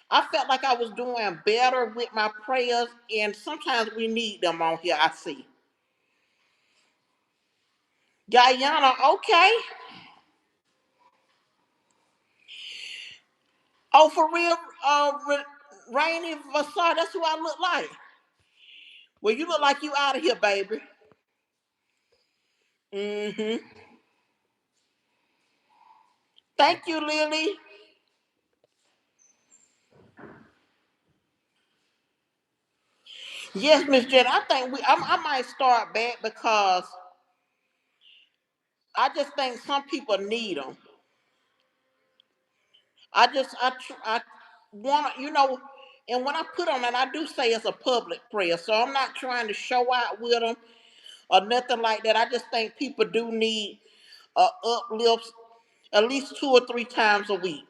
I felt like I was doing better with my prayers, and sometimes we need them on here. I see. Guyana, okay. Oh, for real, Rainy Vassar, that's who I look like. Well, you look like you out of here, baby. Mm-hmm. Thank you, Lily. Yes, Miss Jen. I think I might start back because I just think some people need them. I want to, and when I put on, and I do say it's a public prayer, so I'm not trying to show out with them or nothing like that. I just think people do need uplifts at least 2 or 3 times a week.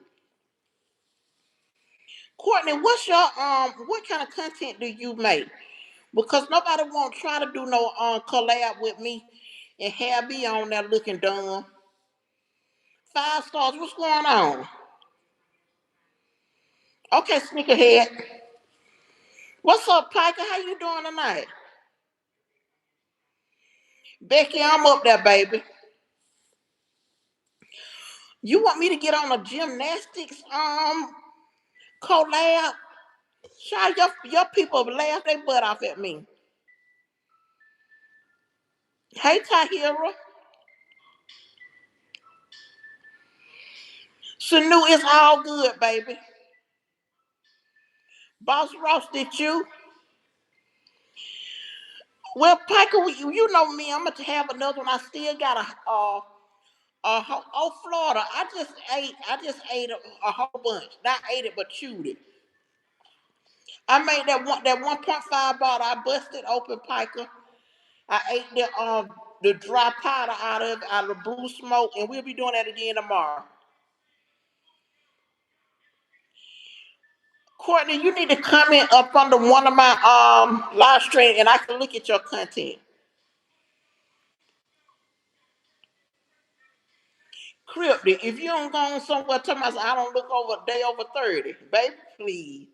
Courtney, what kind of content do you make? Because nobody won't try to do no collab with me and have me on there looking dumb. 5 stars, what's going on? Okay, sneakerhead. What's up, Piker? How you doing tonight? Becky, I'm up there, baby. You want me to get on a gymnastics collab? Sure, your people laugh their butt off at me. Hey, Tahira. Sanu, it's all good, baby. Boss Ross, did you? Well, Piker, you know me. I'm gonna have another one. I still got oh, Florida. I just ate a whole bunch. Not ate it, but chewed it. I made that 1.5 bottle. I busted open, Piker. I ate the dry powder out of the blue smoke, and we'll be doing that again tomorrow. Courtney, you need to comment up under one of my live stream, and I can look at your content. Cryptic, if you don't go on somewhere, tell me I don't look over a day over 30, baby, please.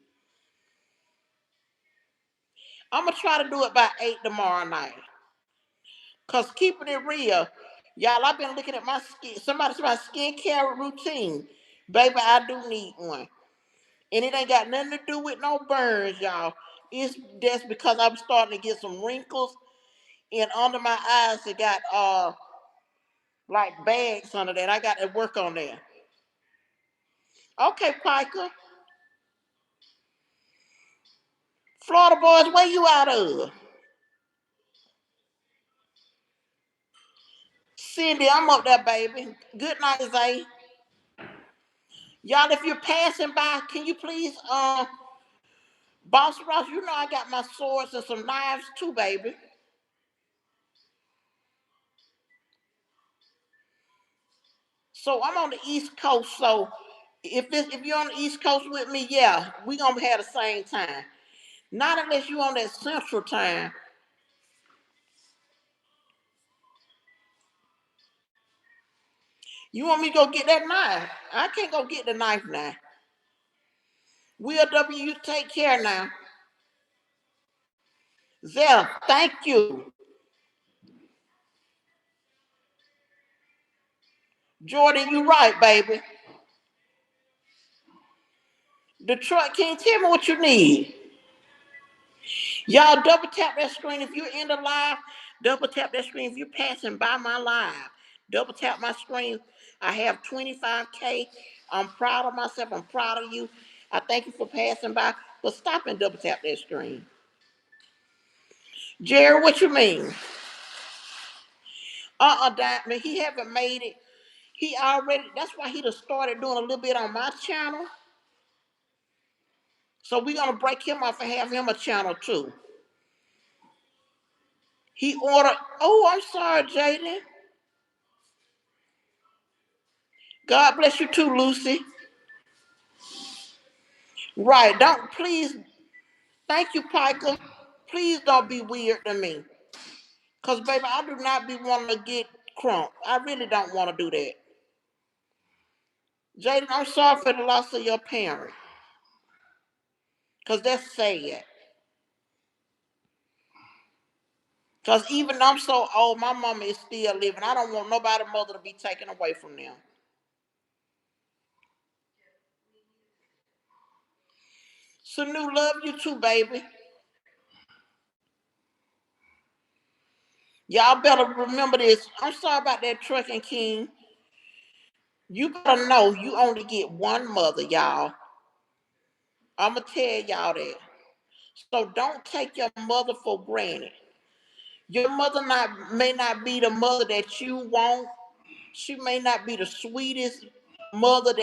I'm gonna try to do it by 8 tomorrow night. Cause keeping it real, y'all, I've been looking at my skin. Somebody's my skincare routine. Baby, I do need one. And it ain't got nothing to do with no burns, y'all. It's that's because I'm starting to get some wrinkles and under my eyes it got like bags under that. I got to work on that. Okay, Piker. Florida boys, where you out of? Cindy, I'm up there, baby. Good night, Zay. Y'all, if you're passing by, can you please Boss Ross, you know I got my swords and some knives too, baby. So I'm on the East Coast, so if you're on the East Coast with me, yeah, we gonna have the same time. Not unless you on that Central time. You want me to go get that knife? I can't go get the knife now. Will W, you take care now. Zell, thank you. Jordan, you right, baby. Detroit, can you tell me what you need? Y'all double tap that screen if you're in the live. Double tap that screen if you're passing by my live. Double tap my screen. I have 25K. I'm proud of myself. I'm proud of you. I thank you for passing by. But stop and double tap that screen. Jerry, what you mean? Diamond, he haven't made it. He already, that's why he just started doing a little bit on my channel. So we're gonna break him off and have him a channel too. He ordered, oh, I'm sorry, Jaden. God bless you too, Lucy. Right. Don't please thank you, Piker. Please don't be weird to me. Cause baby, I do not be wanting to get crunk. I really don't want to do that. Jaden, I'm sorry for the loss of your parent. Cause that's sad. Cause even though I'm so old, my mama is still living. I don't want nobody's mother to be taken away from them. Sanu, love you too, baby. Y'all better remember this. I'm sorry about that trucking king. You better know you only get one mother, y'all. I'ma tell y'all that. So don't take your mother for granted. Your mother may not be the mother that you want. She may not be the sweetest mother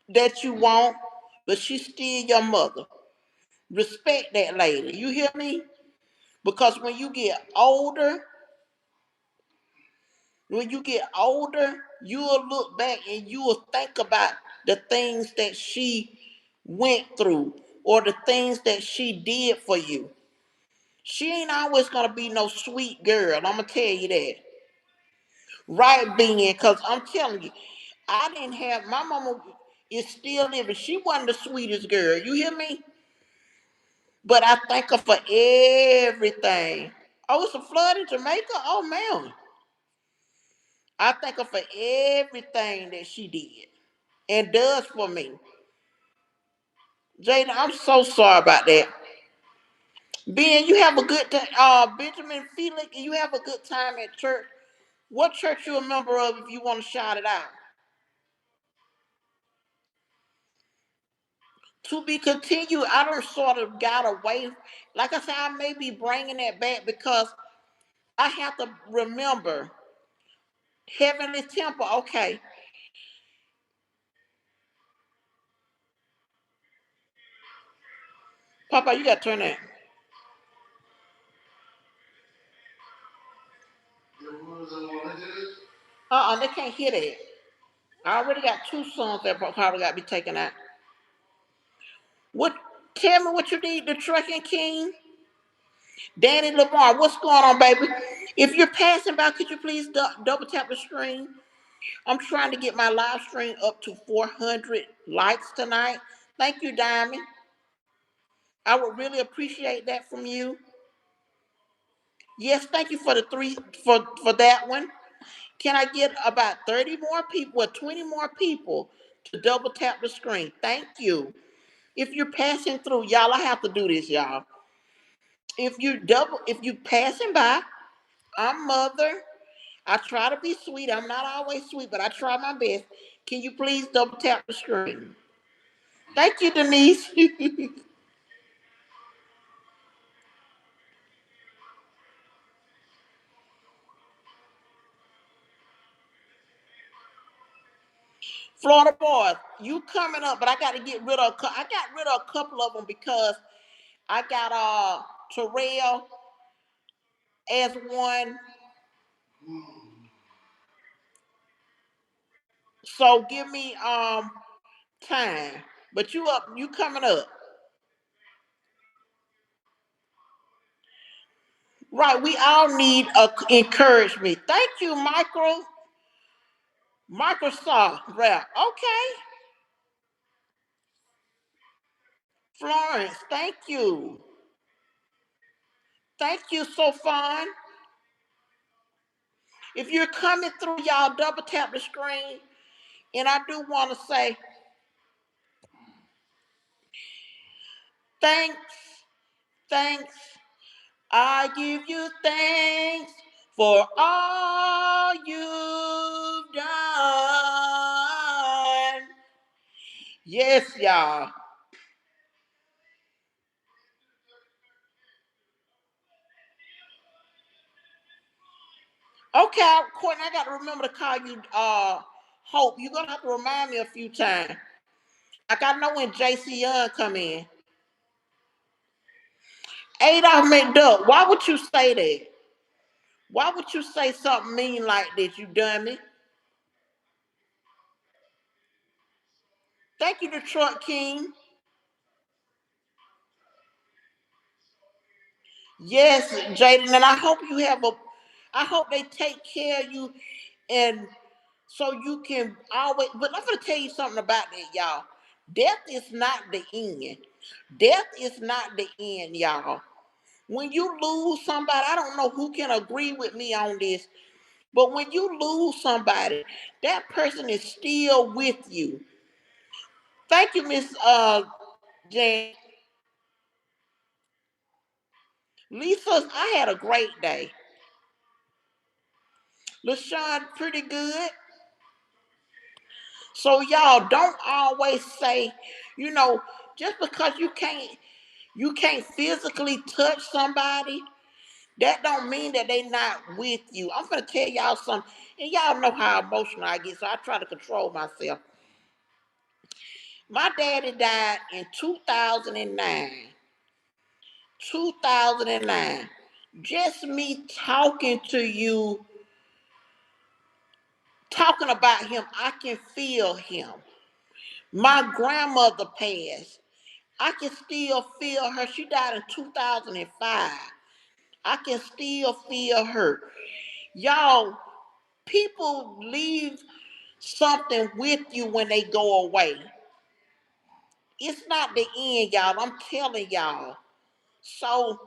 that you want, but she's still your mother. Respect that lady. You hear me? Because when you get older, you'll look back and you will think about the things that she went through or the things that she did for you. She ain't always gonna be no sweet girl. I'm gonna tell you that. Right, being, because I'm telling you, I didn't have my mama is still living. She wasn't the sweetest girl. You hear me? But I thank her for everything. Oh, it's a flood in Jamaica? Oh man. I thank her for everything that she did and does for me. Jada, I'm so sorry about that. Ben, you have a good time. Benjamin Felix, you have a good time at church. What church you a member of if you want to shout it out? To be continued, I don't sort of got away. Like I said, I may be bringing that back because I have to remember Heavenly Temple. Okay, Papa, you got to turn that. They can't hear that. I already got two songs that probably got to be taken out. What? Tell me what you need, the Trucking King, Danny Lamar. What's going on, baby? If you're passing by, could you please double tap the screen? I'm trying to get my live stream up to 400 likes tonight. Thank you, Diamond. I would really appreciate that from you. Yes, thank you for the three for that one. Can I get about 30 more people or 20 more people to double tap the screen? Thank you. If you're passing through, y'all, I have to do this, y'all. If you passing by, I'm mother. I try to be sweet. I'm not always sweet, but I try my best. Can you please double tap the screen? Thank you, Denise. Florida boys, you coming up, but I got to get rid of. I got rid of a couple of them because I got Terrell as one. So give me time. But you coming up. Right, we all need encouragement. Thank you, Microsoft rap. Okay, Florence, thank you. Thank you, so fun. If you're coming through, y'all double tap the screen. And I do want to say thanks, thanks. I give you thanks for all you've done. Yes, y'all. Okay, Courtney, I got to remember to call you Hope. You're going to have to remind me a few times. Like I know when JC Young come in. Adolph McDuck, why would you say that? Why would you say something mean like this, you dummy? Thank you, Detroit King. Yes, Jaden, and I hope they take care of you and so you can always, but I'm gonna tell you something about that, y'all. Death is not the end. Death is not the end, y'all. When you lose somebody, I don't know who can agree with me on this, but when you lose somebody, that person is still with you. Thank you, Miss Jan. Lisa, I had a great day. LaShawn, pretty good. So y'all don't always say, you know, just because you can't physically touch somebody, that don't mean that they not with you. I'm gonna tell y'all something, and y'all know how emotional I get, so I try to control myself. My daddy died in 2009. 2009. Just me talking to you, talking about him, I can feel him. My grandmother passed. I can still feel her. She died in 2005. I can still feel her. Y'all, people leave something with you when they go away. It's not the end, y'all. I'm telling y'all. So,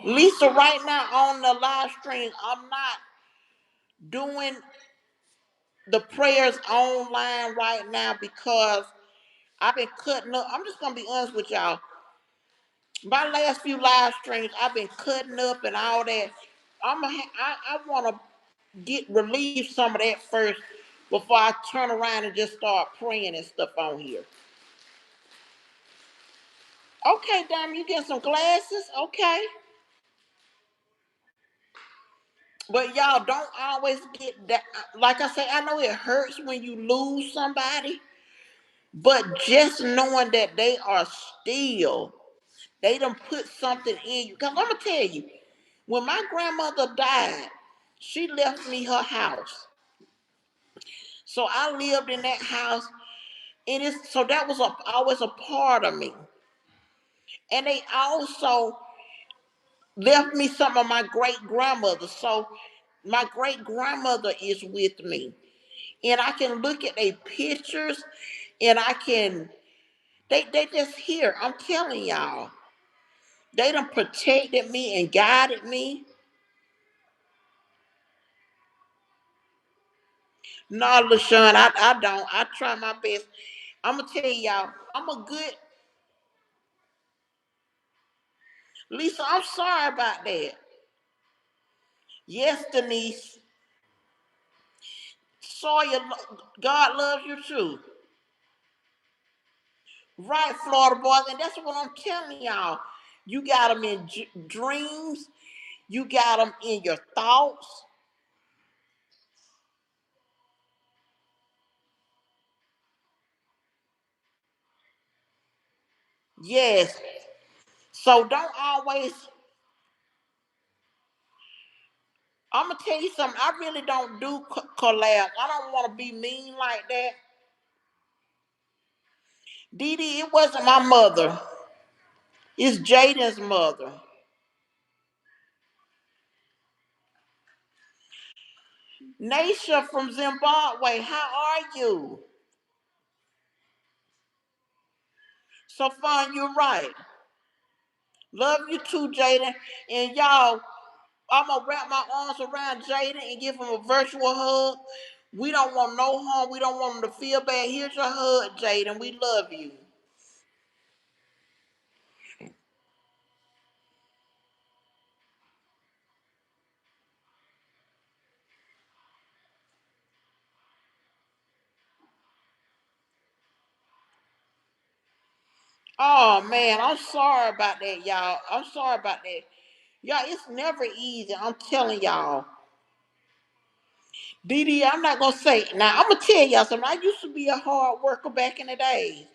Lisa, right now on the live stream, I'm not doing the prayers online right now because I've been cutting up. I'm just gonna be honest with y'all. My last few live streams, I've been cutting up and all that. I want to get relieve some of that first before I turn around and just start praying and stuff on here. Okay, Dom, you get some glasses, okay? But y'all don't always get that. Like I say, I know it hurts when you lose somebody, but just knowing that they are still, they done put something in you. Because I'm going to tell you, when my grandmother died, she left me her house. So I lived in that house, and so that was always a part of me. And they also left me some of my great grandmother. So my great grandmother is with me. And I can look at their pictures and they just here. I'm telling y'all. They done protected me and guided me. No, LaShawn, I don't. I try my best. I'm gonna tell y'all, I'm a good Lisa, I'm sorry about that. Yes, Denise. Sawyer, God loves you too. Right, Florida boys, and that's what I'm telling y'all. You got them in dreams. You got them in your thoughts. Yes. So don't always. I'm gonna tell you something. I really don't do collab. I don't want to be mean like that. Dee Dee, it wasn't my mother. It's Jaden's mother. Naisha from Zimbabwe. How are you? So fun, you're right. Love you too, Jaden. And y'all, I'm gonna wrap my arms around Jaden and give him a virtual hug. We don't want no harm. We don't want him to feel bad. Here's your hug, Jaden. We love you. Oh man, I'm sorry about that, y'all. I'm sorry about that. Y'all, it's never easy. I'm telling y'all. Dee Dee, I'm not gonna say now. I'm gonna tell y'all something. I used to be a hard worker back in the day.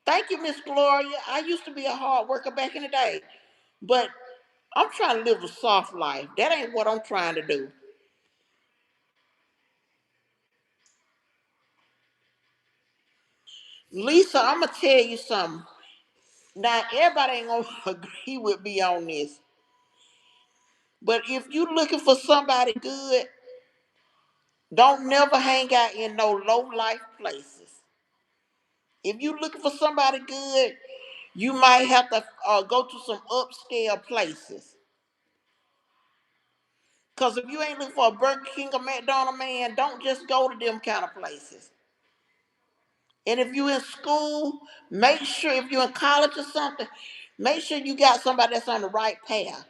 Thank you, Miss Gloria. I used to be a hard worker back in the day. But I'm trying to live a soft life. That ain't what I'm trying to do. Lisa, I'm gonna tell you something. Now everybody ain't gonna agree with me on this. But if you looking for somebody good, don't never hang out in no low life places. If you looking for somebody good, you might have to go to some upscale places. Cause if you ain't looking for a Burger King or McDonald's man, don't just go to them kind of places. And if you in school, make sure if you're in college or something, make sure you got somebody that's on the right path.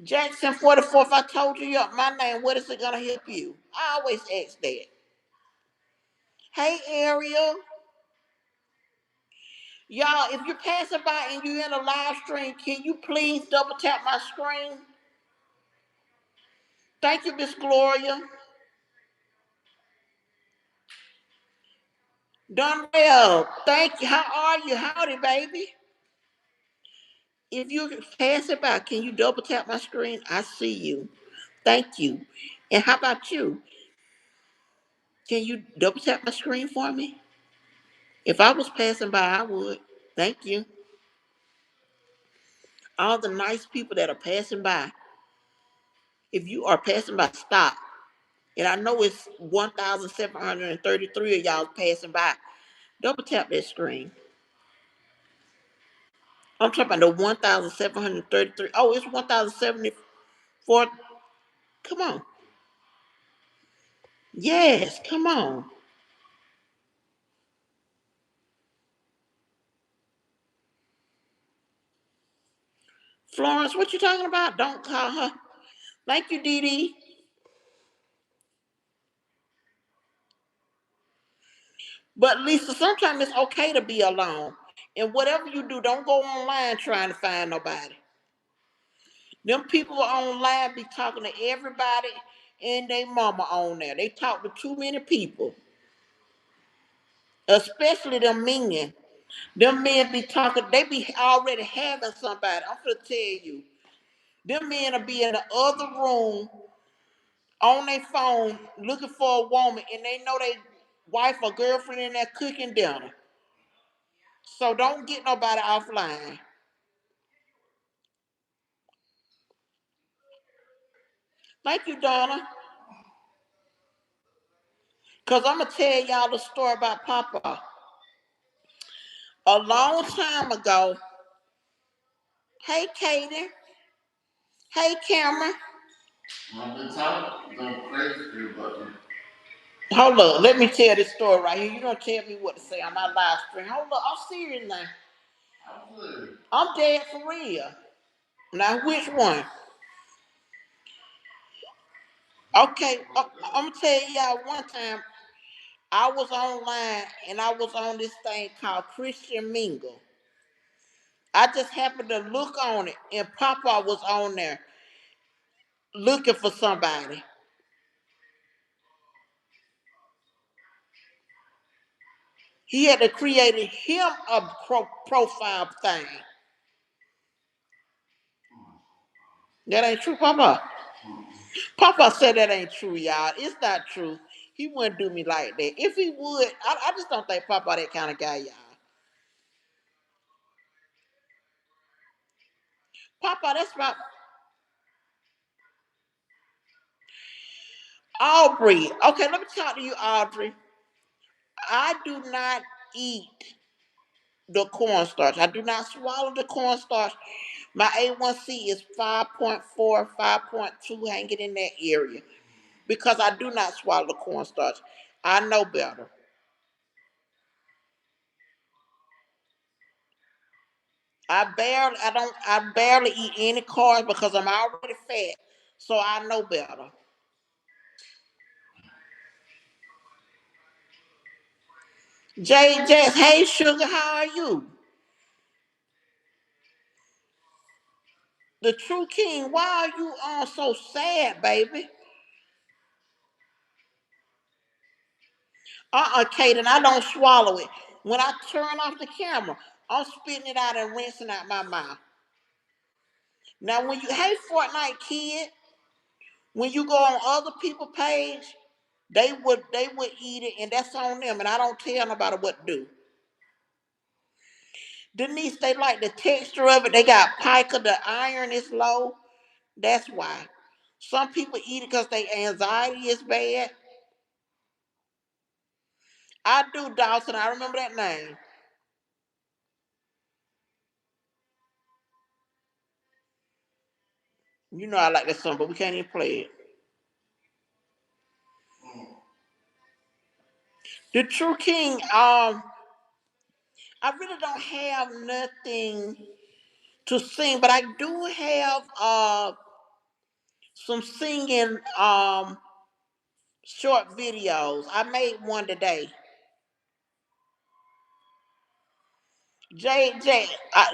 Jackson 44th, I told you my name. What is it going to help you? I always ask that. Hey, Ariel. Y'all, if you're passing by and you're in a live stream, can you please double tap my screen? Thank you, Miss Gloria. Done well. Thank you. How are you? Howdy, baby. If you're passing by, can you double tap my screen? I see you. Thank you. And how about you? Can you double tap my screen for me? If I was passing by, I would. Thank you. All the nice people that are passing by. If you are passing by, stop. And I know it's 1,733 of y'all passing by. Double tap that screen. I'm talking about the 1,733. Oh, it's 1,074. Come on. Yes, come on. Florence, what you talking about? Don't call her. Thank you, Dee Dee. But Lisa, sometimes it's okay to be alone. And whatever you do, don't go online trying to find nobody. Them people online be talking to everybody and they mama on there. They talk to too many people. Especially them men. Them men be talking, they be already having somebody. I'm gonna tell you. Them men will be in the other room on their phone looking for a woman and they know they wife or girlfriend in there cooking dinner. So don't get nobody offline. Thank you, Donna. Cause I'm gonna tell y'all the story about Papa. A long time ago. Hey, Katie. Hey, Cameron. I've been talking some crazy about you. Hold up, let me tell this story right here. You don't tell me what to say on my live stream. Hold up, I'm serious now. I'm serious. I'm dead for real. Now, which one? Okay, I'm gonna tell y'all one time I was online and I was on this thing called Christian Mingle. I just happened to look on it and Papa was on there looking for somebody. He had to create him a profile thing. That ain't true, Papa. Papa said that ain't true, y'all. It's not true. He wouldn't do me like that. If he would, I just don't think Papa that kind of guy, y'all. Papa, that's my Aubrey. Okay, let me talk to you, Audrey. I do not eat the cornstarch. I do not swallow the cornstarch. My A1C is 5.4, 5.2, hanging in that area because I do not swallow the cornstarch. I know better. I barely eat any carbs because I'm already fat. So I know better. Jay Jess, hey sugar, how are you? The true king, why are you all so sad, baby? Kaden, I don't swallow it. When I turn off the camera, I'm spitting it out and rinsing out my mouth. Now, when you, hey Fortnite kid, when you go on other people's page, they would eat it, and that's on them, and I don't tell nobody what to do. Denise, they like the texture of it. They got pica, the iron is low. That's why. Some people eat it because their anxiety is bad. I do, Dawson. I remember that name. You know I like that song, but we can't even play it. The True King, I really don't have nothing to sing, but I do have some singing short videos. I made one today. J,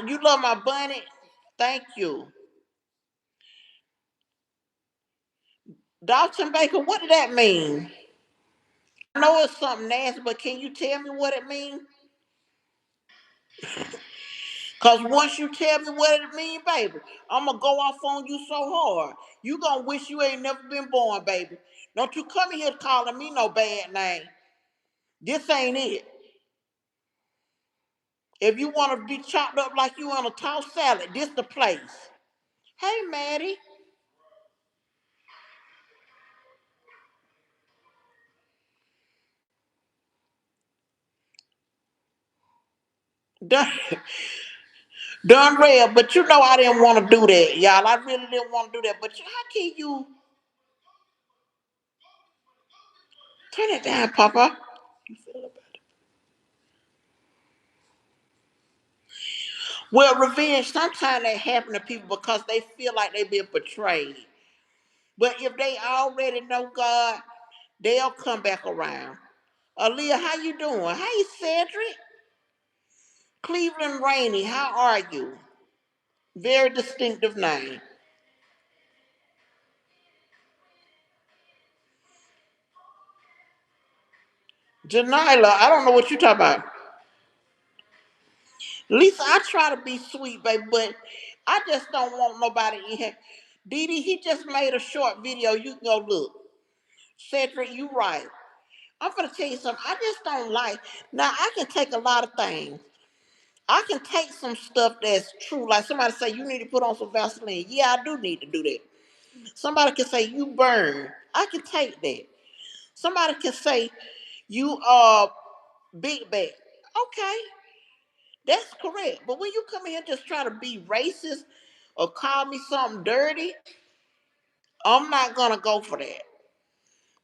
you love my bunny? Thank you. Dalton Baker, what did that mean? I know it's something nasty, but can you tell me what it means? Cause once you tell me what it mean, baby, I'm gonna go off on you so hard. You gonna wish you ain't never been born, baby. Don't you come in here calling me no bad name. This ain't it. If you want to be chopped up like you on a tossed salad, this the place. Hey, Maddie. Done, done real, but you know I didn't want to do that, y'all. I really didn't want to do that. But how can you turn it down, Papa? Well, revenge sometimes that happen to people because they feel like they've been betrayed. But if they already know God, they'll come back around. Aaliyah, how you doing? Hey, Cedric. Cleveland Rainey, how are you? Very distinctive name. Janila, I don't know what you're talking about. Lisa, I try to be sweet, baby, but I just don't want nobody in here. Dee Dee, he just made a short video. You can go look. Cedric, you right. I'm gonna tell you something. I just don't like. Now I can take a lot of things. I can take some stuff that's true. Like somebody say you need to put on some Vaseline. Yeah, I do need to do that. Somebody can say you burn. I can take that. Somebody can say you are big bag. Okay, that's correct. But when you come in here and just try to be racist or call me something dirty, I'm not gonna go for that.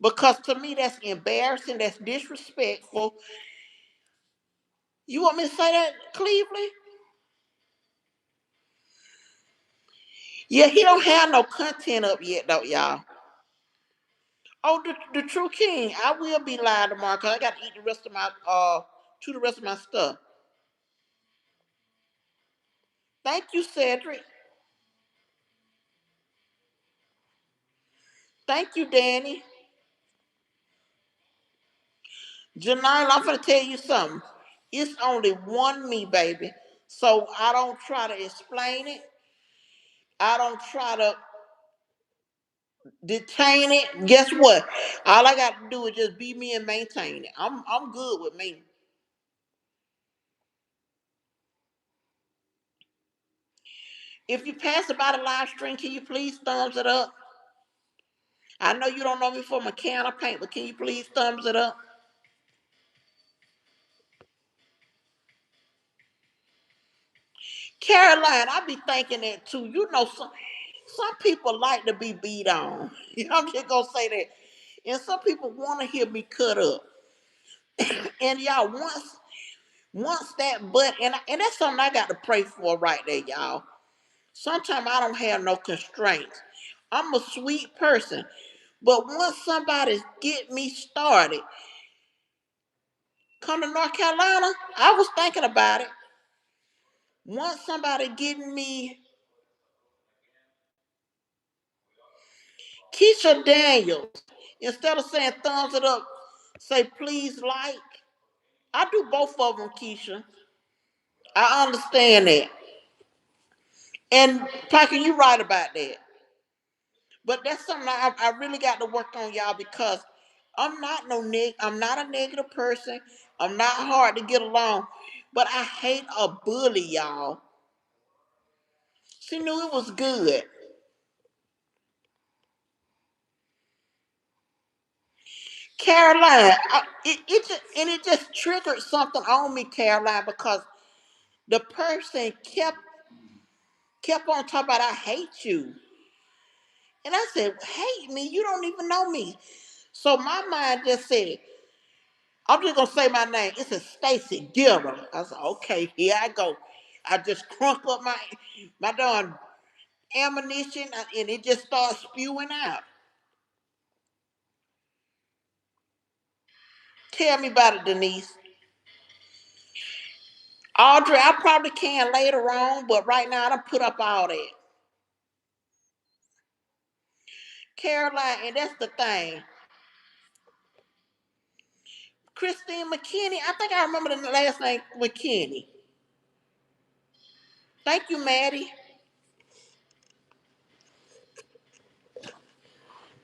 Because to me that's embarrassing, that's disrespectful. You want me to say that, Cleveland? Yeah, he don't have no content up yet though, y'all. Oh, the True King. I will be live tomorrow because I got to eat the rest of my to the rest of my stuff. Thank you, Cedric. Thank you, Danny. Janine, I'm gonna tell you something. It's only one me, baby. So I don't try to explain it. I don't try to detain it. Guess what? All I got to do is just be me and maintain it. I'm good with me. If you pass about a live stream, can you please thumbs it up? I know you don't know me from a can of paint, but can you please thumbs it up? Caroline, I be thinking that too. You know, some people like to be beat on. You know, I'm just gonna say that. And some people want to hear me cut up. And y'all, once that butt, and that's something I got to pray for right there, y'all. Sometimes I don't have no constraints. I'm a sweet person. But once somebody get me started, come to North Carolina, I was thinking about it. Once somebody getting me Keisha Daniels, instead of saying thumbs it up, say please like. I do both of them, Keisha. I understand that. And Parker, you right about that. But that's something I really got to work on, y'all, because I'm not a negative person. I'm not hard to get along. But I hate a bully, y'all. She knew it was good. Caroline, it just triggered something on me, Caroline, because the person kept on talking about I hate you. And I said, hate me? You don't even know me. So my mind just said, I'm just gonna say my name. It's a Stacy Gilmer. I said, okay, here I go. I just crunk up my darn ammunition, and it just starts spewing out. Tell me about it, Denise. Audrey, I probably can later on, but right now I don't put up all that. Caroline, and that's the thing. Christine McKinney, I think I remember the last name McKinney. Thank you, Maddie.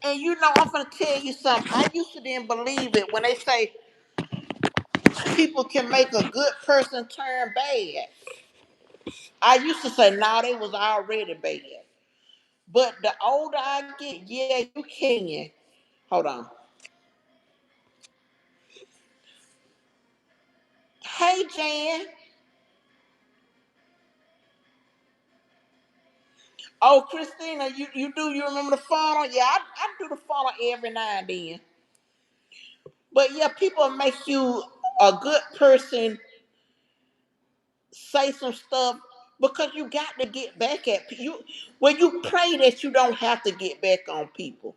And you know, I'm gonna tell you something. I used to didn't believe it when they say people can make a good person turn bad. I used to say, no, they was already bad. But the older I get, yeah, you can. Hold on. Hey, Jan. Oh, Christina, you remember the funnel? Yeah, I do the funnel every now and then. But yeah, people make you a good person, say some stuff because you got to get back at you. When you pray that you don't have to get back on people.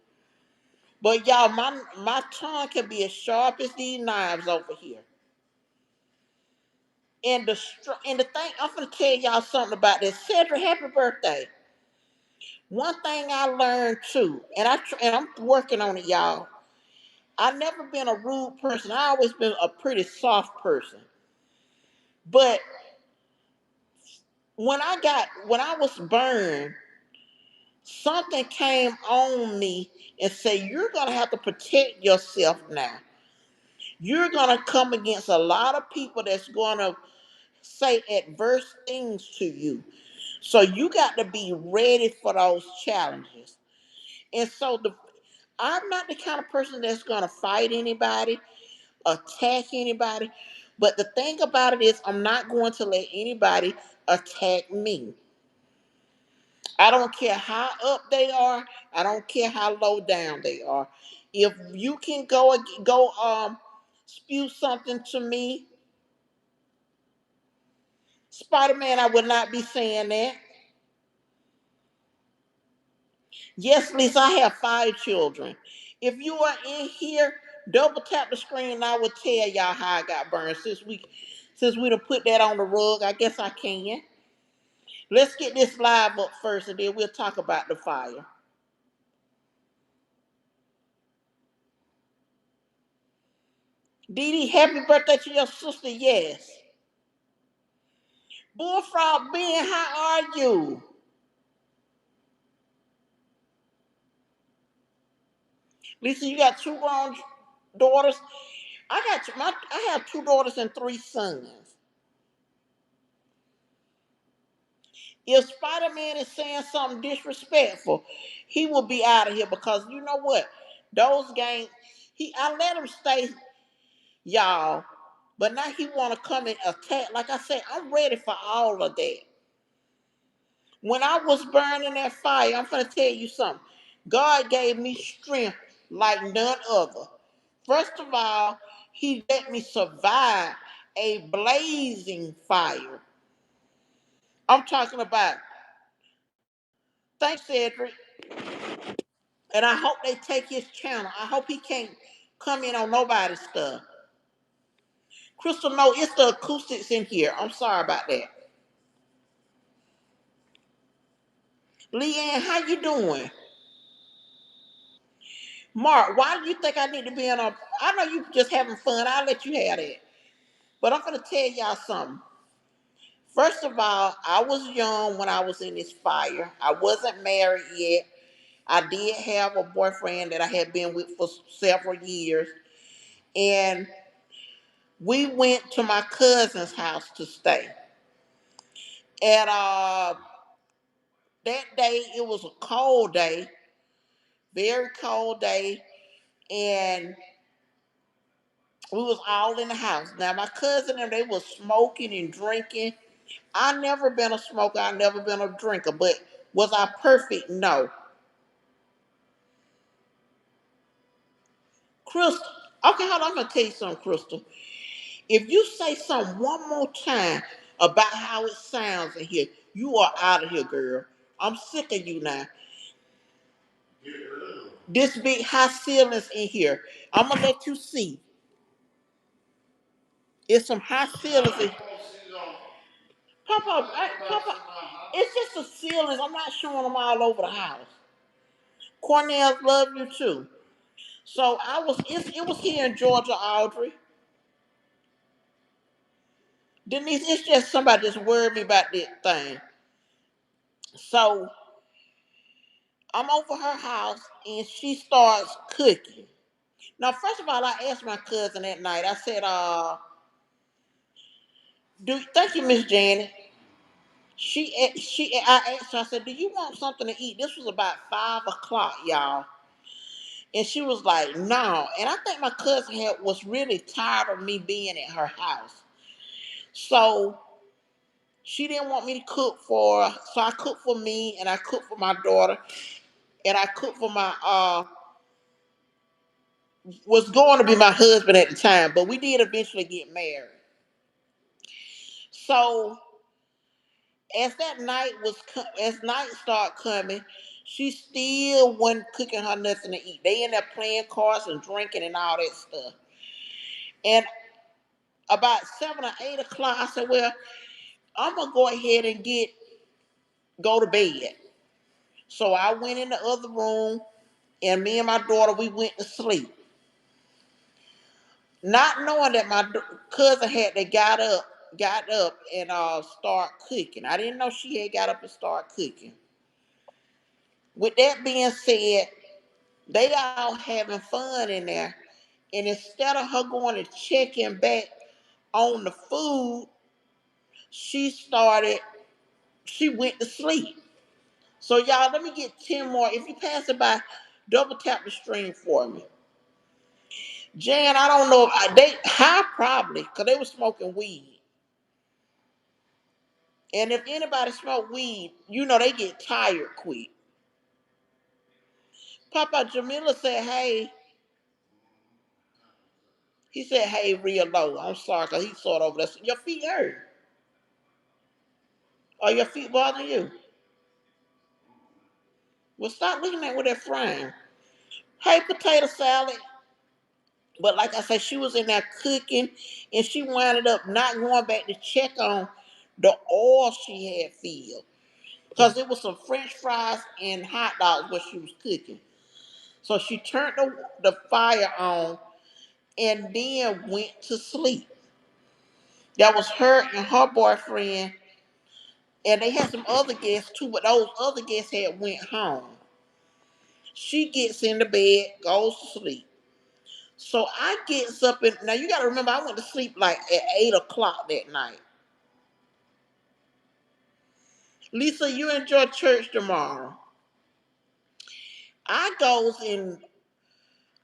But y'all, my tongue can be as sharp as these knives over here. And the thing, I'm gonna tell y'all something about this. Cedric, happy birthday. One thing I learned too, and I'm working on it, y'all. I've never been a rude person. I always been a pretty soft person. But when I was burned, something came on me and said, "You're gonna have to protect yourself now. You're gonna come against a lot of people that's gonna say adverse things to you. So you got to be ready for those challenges." And so I'm not the kind of person that's gonna fight anybody, attack anybody. But the thing about it is, I'm not going to let anybody attack me. I don't care how up they are. I don't care how low down they are. If you can go spew something to me, Spider Man, I would not be saying that. Yes, Lisa, I have 5 children. If you are in here, double tap the screen and I will tell y'all how I got burned. Since we done put that on the rug, I guess I can. Let's get this live up first and then we'll talk about the fire. Dee Dee, happy birthday to your sister, yes. Bullfrog Ben, how are you? Lisa, you got 2 grown daughters. I have 2 daughters and 3 sons. If Spider Man is saying something disrespectful, he will be out of here because you know what? Those games, I let him stay, y'all. But now he want to come and attack. Like I said, I'm ready for all of that. When I was burning that fire, I'm gonna tell you something. God gave me strength like none other. First of all, He let me survive a blazing fire. I'm talking about. Thanks, Cedric. And I hope they take his channel. I hope he can't come in on nobody's stuff. Crystal, no, it's the acoustics in here. I'm sorry about that. Leanne, how you doing? Mark, why do you think I need to be in a? I know you just having fun. I'll let you have that. But I'm gonna tell y'all something. First of all, I was young when I was in this fire. I wasn't married yet. I did have a boyfriend that I had been with for several years. And we went to my cousin's house to stay. And that day, it was a cold day, very cold day. And we was all in the house. Now, my cousin and they was smoking and drinking. I never been a smoker. I never been a drinker. But was I perfect? No. Crystal. Okay, hold on. I'm gonna tell you something, Crystal. If you say something one more time about how it sounds in here, you are out of here, girl. I'm sick of you now. This big high ceilings in here. I'm gonna let you see. It's some high ceilings in Papa, Papa, it's just the ceilings. I'm not showing them all over the house. Cornell love you too. So it was here in Georgia, Audrey. Denise, it's just somebody just worried me about that thing. So I'm over her house and she starts cooking. Now, first of all, I asked my cousin that night. I said, thank you, Miss Janet. I asked her. I said, "Do you want something to eat?" This was about 5 o'clock, y'all, and she was like, "No." And I think my cousin was really tired of me being at her house, so she didn't want me to cook for her. So I cooked for me, and I cooked for my daughter, and I cooked for my was going to be my husband at the time, but we did eventually get married. So as night started coming, she still wasn't cooking her nothing to eat. They ended up playing cards and drinking and all that stuff. And about 7 or 8 o'clock, I said, "Well, I'm gonna go ahead and go to bed." So I went in the other room, and me and my daughter we went to sleep, not knowing that my cousin had they got up and start cooking. I didn't know she had got up and start cooking. With that being said, they all having fun in there. And instead of her going to checking back on the food, she started, she went to sleep. So y'all, let me get 10 more. If you pass it by, double tap the stream for me. Jan, I don't know. They high probably, because they were smoking weed. And if anybody smoke weed, you know they get tired quick. Papa Jamila said, "Hey." He said, "Hey," real low. I'm sorry, because he saw it over there. Your feet hurt. Are your feet bothering you? Well, stop looking at with that frying. Hey, potato salad. But like I said, she was in there cooking, and she wound up not going back to check on the oil she had filled. Because it was some French fries and hot dogs what she was cooking. So she turned the fire on and then went to sleep. That was her and her boyfriend, and they had some other guests too, but those other guests had went home. She gets in the bed, goes to sleep. So I gets up and now you gotta remember I went to sleep like at 8 o'clock that night. Lisa, you enjoy church tomorrow. I goes and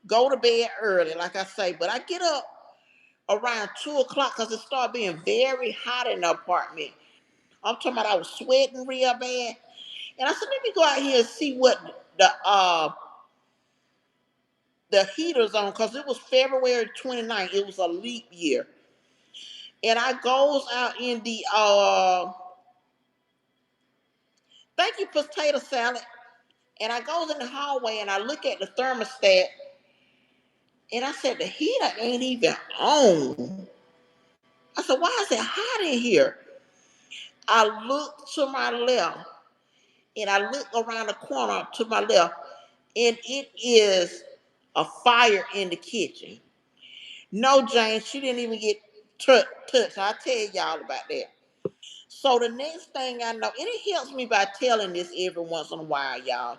go to bed early, like I say, but I get up around 2 o'clock because it started being very hot in the apartment. I'm talking about I was sweating real bad. And I said, let me go out here and see what the heater's on, because it was February 29th. It was a leap year. And I goes out in the thank you, potato salad. And I goes in the hallway and I look at the thermostat and I said, the heater ain't even on. I said, why is it hot in here? I look to my left and I look around the corner to my left, and it is a fire in the kitchen. No, Jane, she didn't even get touched. I'll tell y'all about that. So the next thing I know, and it helps me by telling this every once in a while, y'all.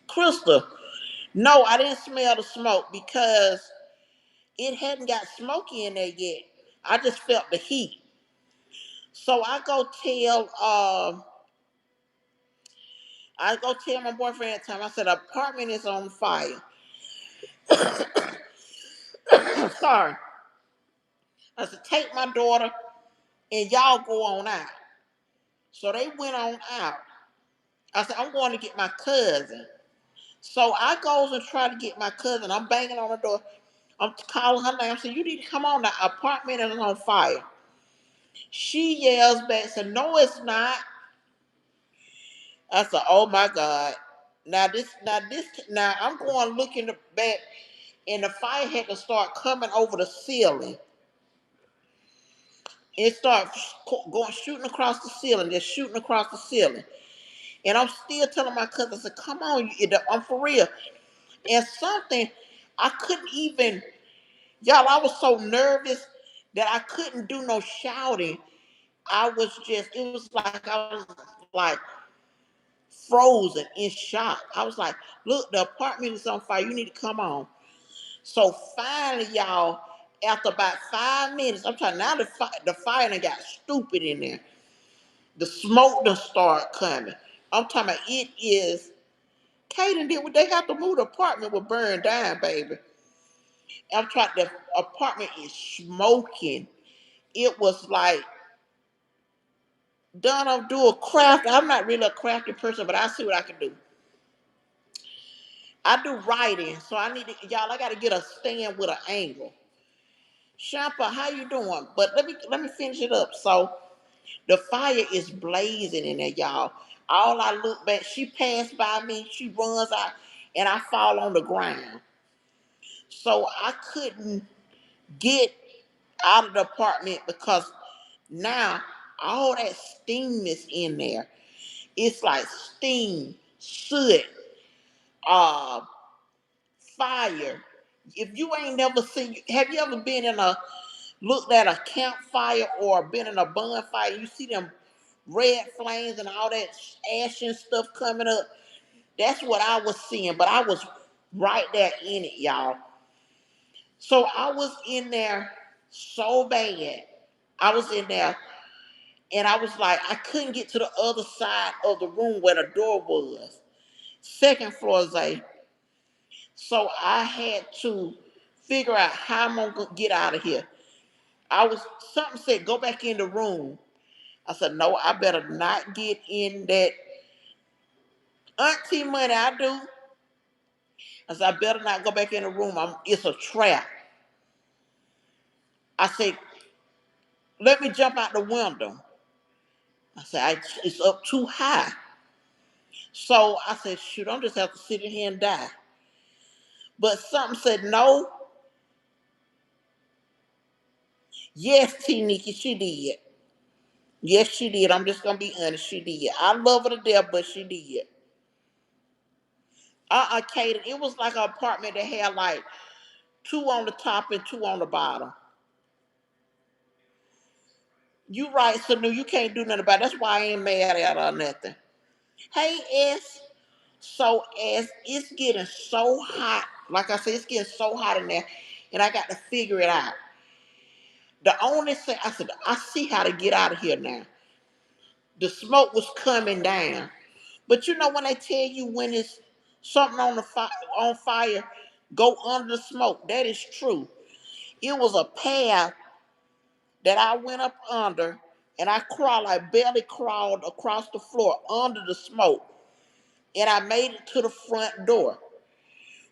Crystal, no, I didn't smell the smoke because it hadn't got smoky in there yet. I just felt the heat. So I go tell my boyfriend at the time, I said, the apartment is on fire. Sorry. I said, take my daughter and y'all go on out. So they went on out. I said, I'm going to get my cousin. So I goes and try to get my cousin. I'm banging on the door. I'm calling her name. I said, you need to come on. The apartment is on fire. She yells back, said, no, it's not. I said, "Oh my God!" Now I'm going looking back, and the fire had to start coming over the ceiling. It started going shooting across the ceiling, just shooting across the ceiling. And I'm still telling my cousin, I said, "Come on, I'm for real." And something I couldn't even, y'all. I was so nervous that I couldn't do no shouting. I was just, it was like I was like frozen in shock. I was like, "Look, the apartment is on fire. You need to come on." So finally, y'all, after about 5 minutes, I'm trying now the fire done got stupid in there. The smoke done start coming. I'm talking about it is. Kaden did what they have to move the apartment will burn down, baby. I'm trying the apartment is smoking. It was like Donna do a craft. I'm not really a crafty person, but I see what I can do. I do writing, so I need to y'all. I got to get a stand with an angle. Shampa, how you doing? But let me finish it up. So the fire is blazing in there, y'all. All I look back, she passed by me, she runs out, and I fall on the ground. So I couldn't get out of the apartment because now all that steam is in there. It's like steam, soot, uh, fire. If you ain't never seen, have you ever been in a looked at a campfire or been in a bonfire? You see them red flames and all that ash and stuff coming up. That's what I was seeing, but I was right there in it, y'all. So I was in there so bad. I was in there and I was like, I couldn't get to the other side of the room where the door was. Second floor, Zay. So I had to figure out how I'm gonna get out of here. I was something said go back in the room. I said, no, I better not get in that auntie money I do. I said, I better not go back in the room. It's a trap. I said, let me jump out the window. I said, it's up too high. So I said, shoot, I'm just have to sit in here and die. But something said, no, yes, T. Nikki, she did. Yes, she did. I'm just going to be honest, she did. I love her to death, but she did. Kaden, it was like an apartment that had like two on the top and two on the bottom. You right, Sanu, you can't do nothing about it. That's why I ain't mad at her or nothing. Hey, S. So, as it's getting so hot, like I said, it's getting so hot in there, and I got to figure it out. The only thing, I said, I see how to get out of here now. The smoke was coming down. But you know when they tell you when it's something on fire, go under the smoke. That is true. It was a path that I went up under, and I barely crawled across the floor under the smoke, and I made it to the front door.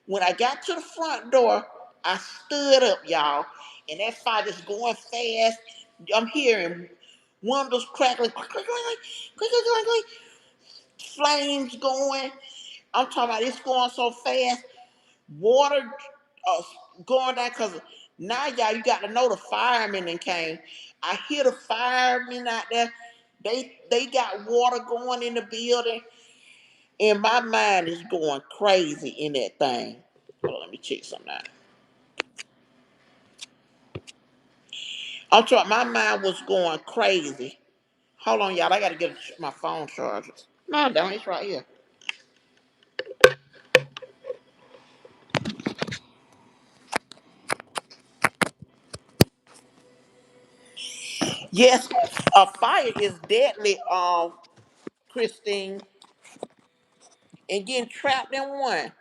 When I got to the front door, I stood up, y'all, and that fire is going fast. I'm hearing windows crackling, flames going. I'm talking about it's going so fast. Water uh, going down because now, y'all, you got to know the firemen that came. I hear the firemen out there. They got water going in the building, and my mind is going crazy in that thing. Hold on, let me check something out. I'm trying. My mind was going crazy. Hold on, y'all. I got to get my phone charger. No, don't. It's right here. Yes, a fire is deadly. Christine, and getting trapped in one.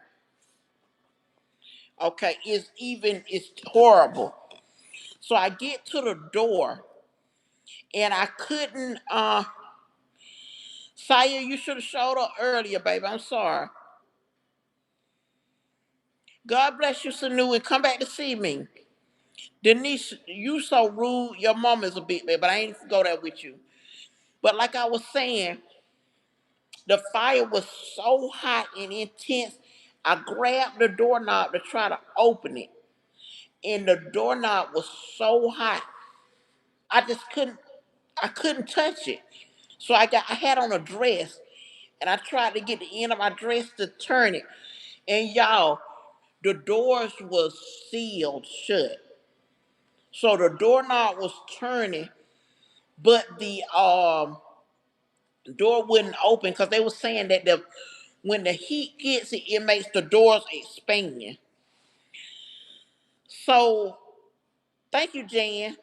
Okay, it's horrible. So I get to the door and I couldn't. Saya, you should have showed up earlier, baby. I'm sorry. God bless you, Sanu, and come back to see me. Denise, you so rude. Your mom is a bit bad, but I ain't go there with you. But like I was saying, The fire was so hot and intense. I grabbed the doorknob to try to open it, and the doorknob was so hot. I just couldn't touch it. So I had on a dress, and I tried to get the end of my dress to turn it, and y'all, the doors was sealed shut. So the doorknob was turning, but the door wouldn't open because they were saying that the when the heat gets it, it makes the doors expand. So thank you, Jan.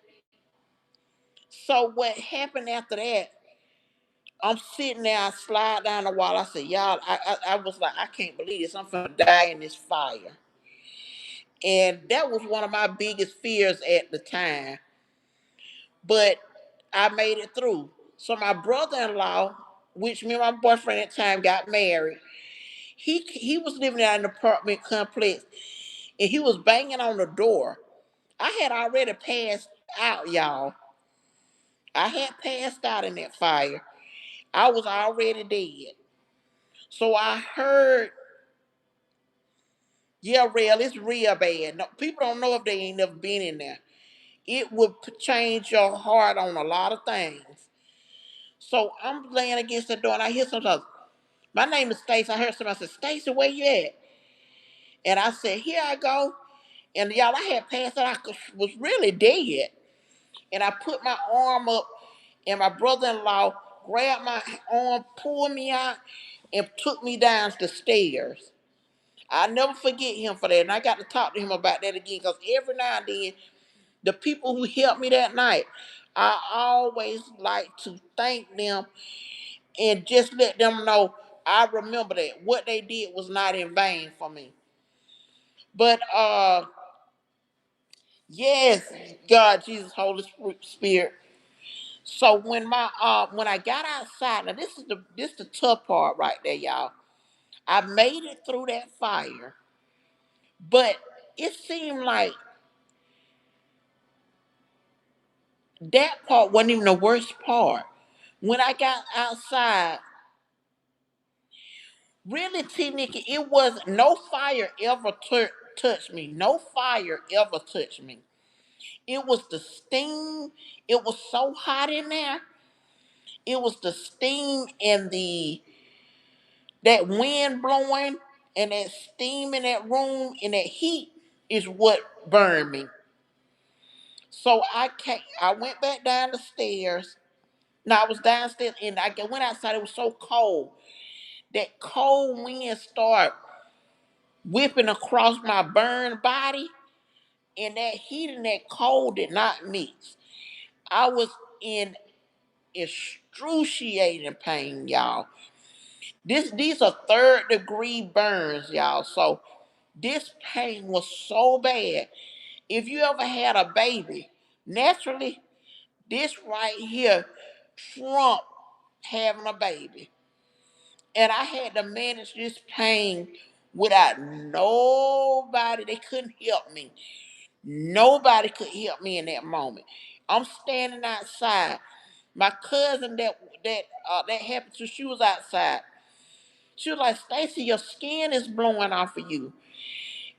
So what happened after that? I'm sitting there, I slide down the wall. I said, y'all, I was like, I can't believe this. I'm gonna die in this fire. And that was one of my biggest fears at the time. But I made it through. So my brother-in-law, which me and my boyfriend at the time got married, he was living in an apartment complex, and he was banging on the door. I had already passed out, y'all. I had passed out in that fire. I was already dead. So I heard, yeah, real, it's real bad. No, people don't know if they ain't never been in there. It would change your heart on a lot of things. So I'm laying against the door and I hear something. My name is Stacy. I heard somebody say, Stacy, where you at? And I said, here I go. And y'all, I had passed out. Was really dead. And I put my arm up, and my brother-in-law grabbed my arm, pulled me out, and took me down the stairs. I'll never forget him for that. And I got to talk to him about that again because every now and then, the people who helped me that night, I always like to thank them and just let them know I remember that. What they did was not in vain for me. But yes, God, Jesus, Holy Spirit. So when I got outside, now this the tough part right there, y'all. I made it through that fire, but it seemed like that part wasn't even the worst part. When I got outside, really, T Nikki, it was no fire ever touched me. No fire ever touched me. It was the steam. It was so hot in there. It was the steam and the that wind blowing and that steam in that room and that heat is what burned me. So I went back down the stairs. No, I was downstairs and went outside. It was so cold. That cold wind started whipping across my burned body, and that heat and that cold did not mix. I was in excruciating pain, y'all. These are third degree burns, y'all. So this pain was so bad. If you ever had a baby, naturally, this right here trump having a baby. And I had to manage this pain without nobody. They couldn't help me. Nobody could help me in that moment. I'm standing outside. My cousin that happened to, she was outside. She was like, Stacy, your skin is blowing off of you.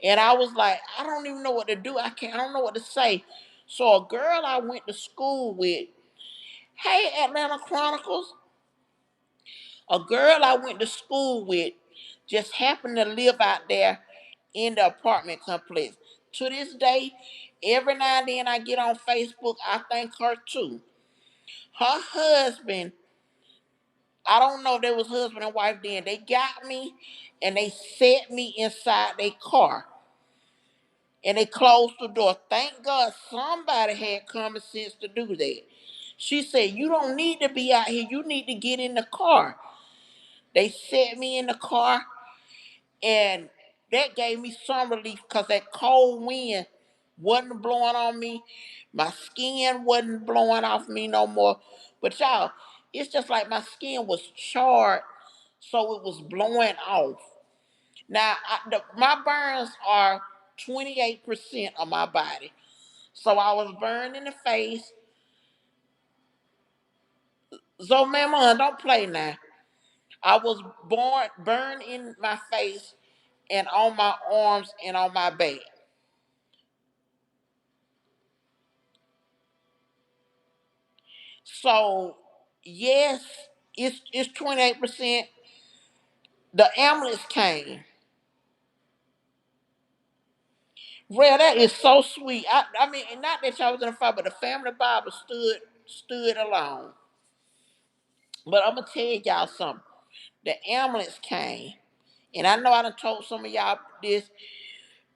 And I was like, I don't even know what to do. I don't know what to say. So a girl I went to school with, hey Atlanta Chronicles, a girl I went to school with just happened to live out there in the apartment complex. To this day, every now and then I get on Facebook, I thank her too. Her husband, I don't know if they was husband and wife then, they got me and they set me inside their car. And they closed the door. Thank God somebody had common sense to do that. She said, you don't need to be out here. You need to get in the car. They set me in the car, and that gave me some relief because that cold wind wasn't blowing on me. My skin wasn't blowing off me no more. But y'all, it's just like my skin was charred, so it was blowing off. Now, my burns are 28% of my body. So I was burned in the face. So, mama, don't play now. I was burned in my face and on my arms and on my back. So yes, it's 28%. The ambulance came. Well, that is so sweet. I mean, and not that y'all was in a fight, but the family Bible stood alone. But I'm gonna tell y'all something. The ambulance came, and I know I done told some of y'all this.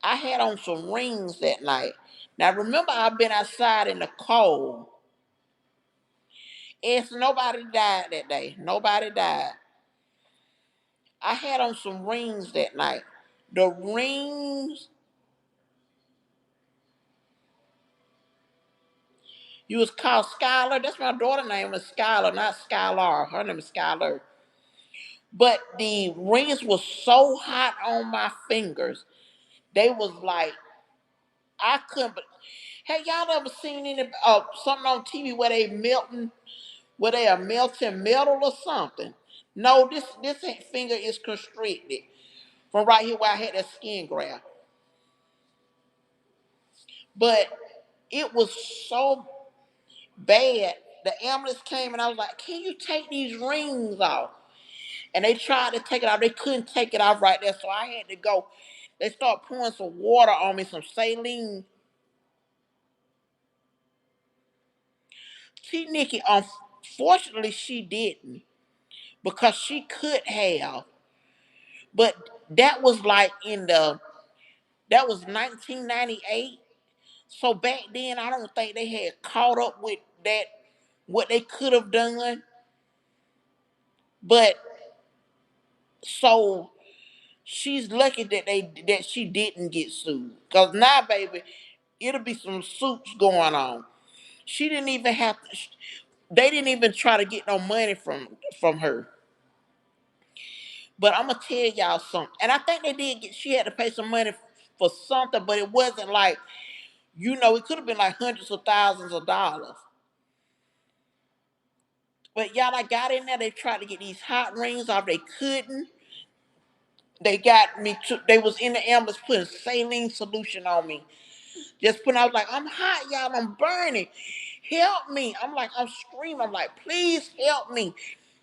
I had on some rings that night. Now remember, I've been outside in the cold. It's nobody died that day. Nobody died. I had on some rings that night. The rings, you was called Skylar. That's my daughter's name was Skylar, not Skylar. Her name is Skylar. But the rings was so hot on my fingers. They was like, I couldn't. Have y'all ever seen any something on TV where where they are melting metal or something? No, this finger is constricted from right here where I had that skin graft. But it was so bad. The ambulance came and I was like, "Can you take these rings off?" And they tried to take it off. They couldn't take it off right there, so I had to go. They started pouring some water on me, some saline. See, Nikki, unfortunately, she didn't because she could have, but that was like that was 1998. So back then, I don't think they had caught up with that what they could have done. But so she's lucky that she didn't get sued. Cause now, baby, it'll be some suits going on. She didn't even have to. They didn't even try to get no money from her. But I'm gonna tell y'all something, and I think they did get. She had to pay some money for something, but it wasn't like it could have been like hundreds of thousands of dollars. But y'all, I got in there. They tried to get these hot rings off. They couldn't. They got me. They was in the ambulance putting saline solution on me. Just putting. I was like, I'm hot, y'all. I'm burning. Help me. I'm like, I'm screaming. I'm like, please help me.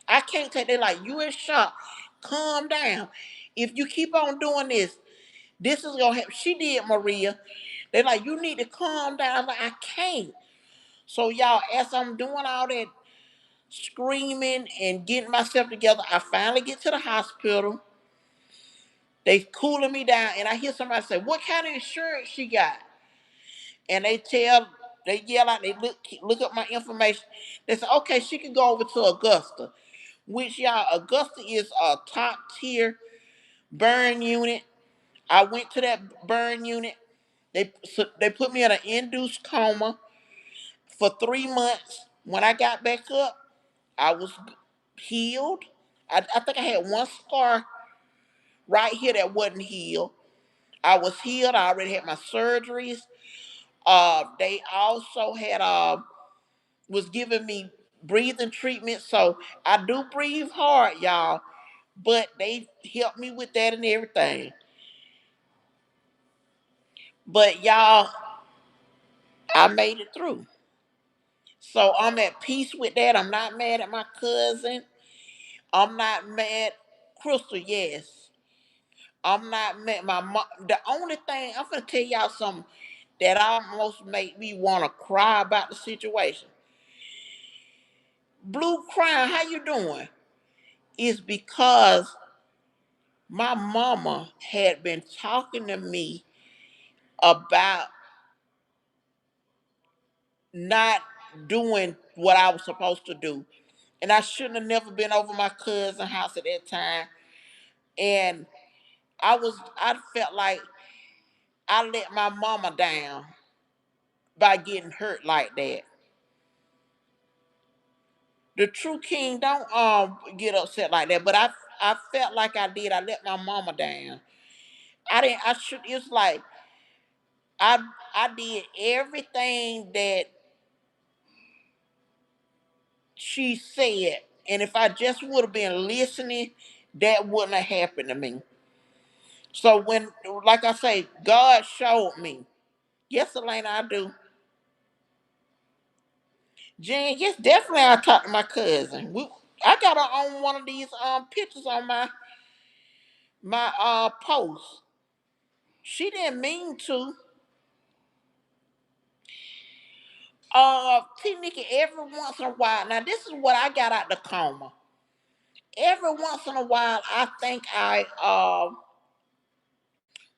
I can't take. They like, you in shock. Calm down. If you keep on doing this is gonna happen. She did, Maria. They like, you need to calm down. I'm like, I can't. So y'all, as I'm doing all that screaming and getting myself together, I finally get to the hospital. They cooling me down, and I hear somebody say, "What kind of insurance she got?" And they yell out, they look up my information. They say, "Okay, she can go over to Augusta," which y'all, Augusta is a top tier burn unit. I went to that burn unit. They put me in an induced coma for 3 months. When I got back up, I was healed. I think I had one scar right here that wasn't healed. I was healed. I already had my surgeries. They also had was giving me breathing treatment. So I do breathe hard, y'all. But they helped me with that and everything. But y'all, I made it through. So I'm at peace with that. I'm not mad at my cousin. I'm not mad. Crystal, yes. I'm not mad. My mom. The only thing I'm gonna tell y'all something that almost made me want to cry about the situation. Blue crying, how you doing? Is because my mama had been talking to me about not doing what I was supposed to do. And I shouldn't have never been over my cousin's house at that time. And I felt like I let my mama down by getting hurt like that. The true king don't get upset like that, but I felt like I did. I let my mama down. I didn't. I should. It's like I I did everything that she said, And if I just would have been listening, that wouldn't have happened to me. So when, like I say, God showed me. Yes, Elena, I do. Jen, yes, definitely I talked to my cousin. I got her on one of these pictures on my post. She didn't mean to. T Nikki, every once in a while. Now this is what I got out the coma. Every once in a while, I think I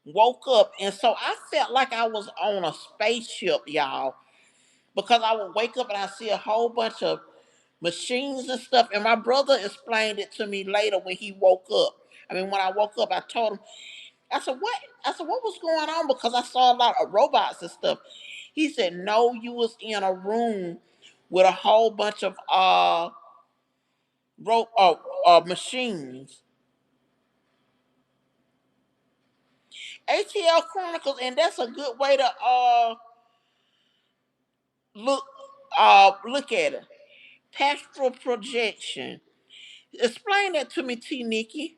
woke up, and so I felt like I was on a spaceship, y'all, because I would wake up and I see a whole bunch of machines and stuff. And my brother explained it to me later when he woke up. I mean, when I woke up, I told him, I said, what? I said, what was going on? Because I saw a lot of robots and stuff. He said, no, you was in a room with a whole bunch of machines. ATL Chronicles, and that's a good way to look look at it. Pastoral projection. Explain that to me, T Nikki.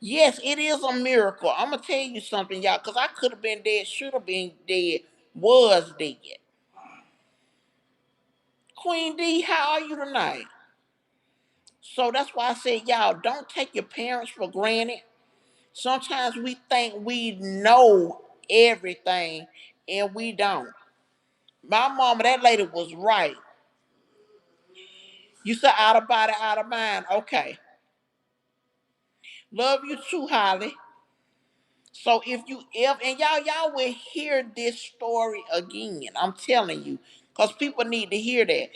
Yes, it is a miracle. I'm gonna tell you something, y'all, because I could have been dead, should have been dead, was dead. Queen D, how are you tonight? So that's why I said, y'all, don't take your parents for granted. Sometimes we think we know everything, and we don't. My mama, that lady was right. You said out of body, out of mind. Okay. Love you too, Holly. So if you ever, and y'all will hear this story again. I'm telling you, because people need to hear that.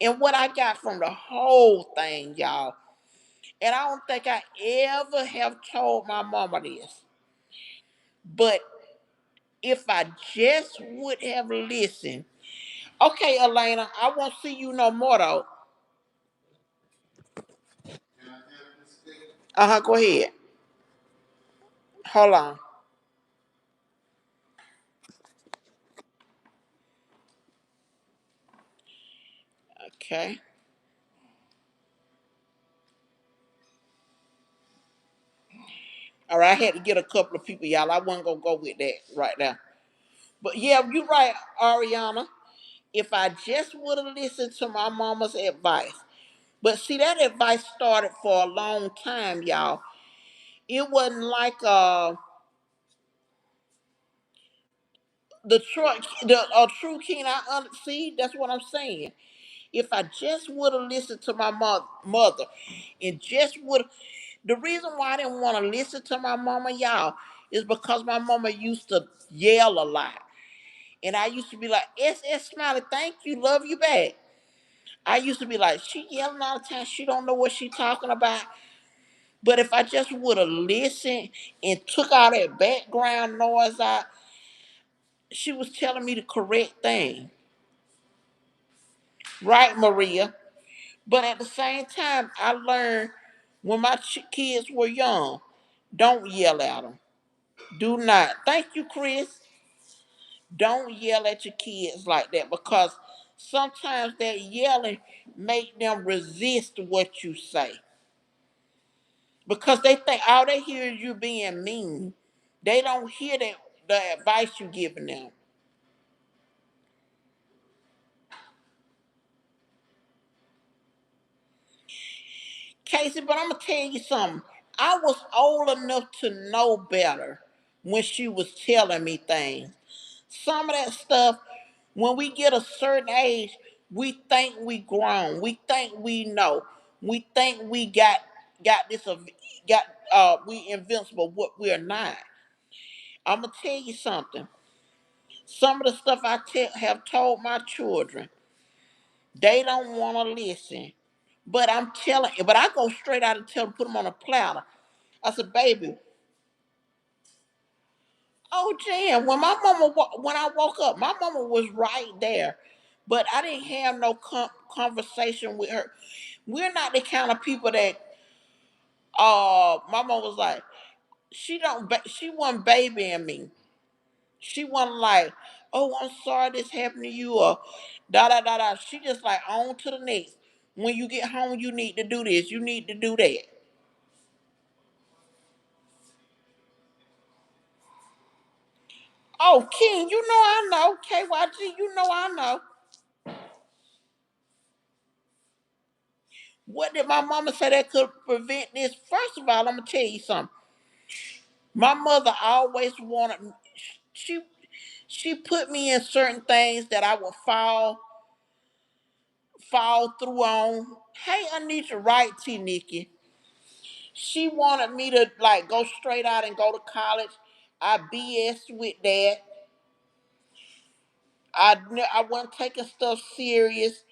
And what I got from the whole thing, y'all, and I don't think I ever have told my mama this, but if I just would have listened. Okay, Elena, I won't see you no more though. Uh-huh, go ahead. Hold on. Okay. All right, I had to get a couple of people, y'all. I wasn't gonna go with that right now. But yeah, you're right, Ariana. If I just would have listened to my mama's advice. But see, that advice started for a long time, y'all. It wasn't like the true king. See. That's what I'm saying. If I just would have listened to my mother, and just would, the reason why I didn't want to listen to my mama, y'all, is because my mama used to yell a lot. And I used to be like, S Smiley, thank you, love you back. I used to be like, she yelling all the time. She don't know what she talking about. But if I just would have listened and took all that background noise out, she was telling me the correct thing. Right, Maria? But at the same time, I learned when my kids were young, don't yell at them. Do not. Thank you, Chris. Don't yell at your kids like that because sometimes that yelling make them resist what you say because they think all they hear is you being mean. They don't hear that the advice you giving them. Casey, but I'm gonna tell you something. I was old enough to know better when she was telling me things. Some of that stuff, when we get a certain age, we think we grown. We think we know. We think we got this got we invincible. What we're not. I'm gonna tell you something. Some of the stuff have told my children, they don't want to listen. But I'm telling you, but I go straight out and tell them, put them on a platter. I said, baby, oh Jan, when I woke up, my mama was right there, but I didn't have no conversation with her. We're not the kind of people that my mama was like, she wasn't babying me. She wasn't like, oh, I'm sorry this happened to you or da da da da. She just like on to the next. When you get home, you need to do this. You need to do that. Oh, King, you know I know. KYG, you know I know. What did my mama say that could prevent this? First of all, I'm gonna tell you something. My mother always wanted she she put me in certain things that I would fall through on. Hey, Anisha, right, T Nikki. She wanted me to like go straight out and go to college. I BS with that. I wasn't taking stuff serious.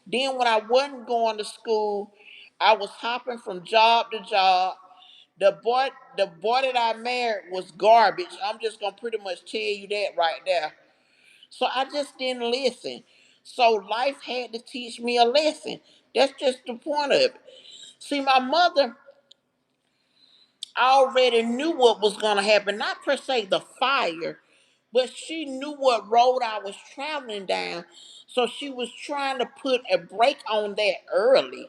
Then when I wasn't going to school, I was hopping from job to job. The boy that I married was garbage. I'm just gonna pretty much tell you that right there. So I just didn't listen. So life had to teach me a lesson. That's just the point of it. See, my mother already knew what was gonna happen, not per se the fire, but she knew what road I was traveling down. So she was trying to put a brake on that early.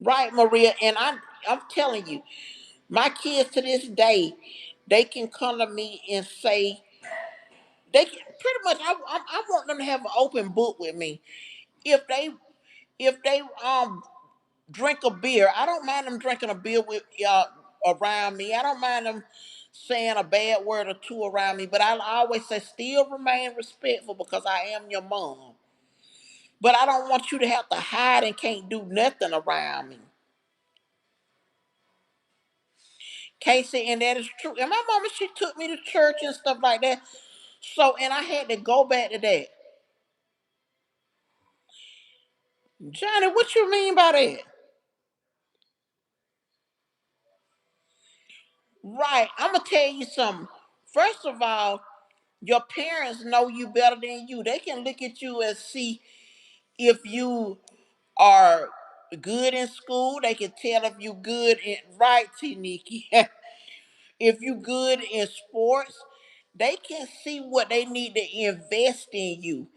Right, Maria, and I'm telling you, my kids to this day, they can come to me and say they can, pretty much. I want them to have an open book with me. If they drink a beer, I don't mind them drinking a beer with around me. I don't mind them saying a bad word or two around me, but I always say still remain respectful because I am your mom. But I don't want you to have to hide and can't do nothing around me. Casey, and that is true. And my mama, she took me to church and stuff like that. So, and I had to go back to that. Johnny, what you mean by that? Right. I'm gonna tell you something. First of all, your parents know you better than you. They can look at you and see if you are good in school. They can tell if you good in right, T Nikki. If you good in sports, they can see what they need to invest in you.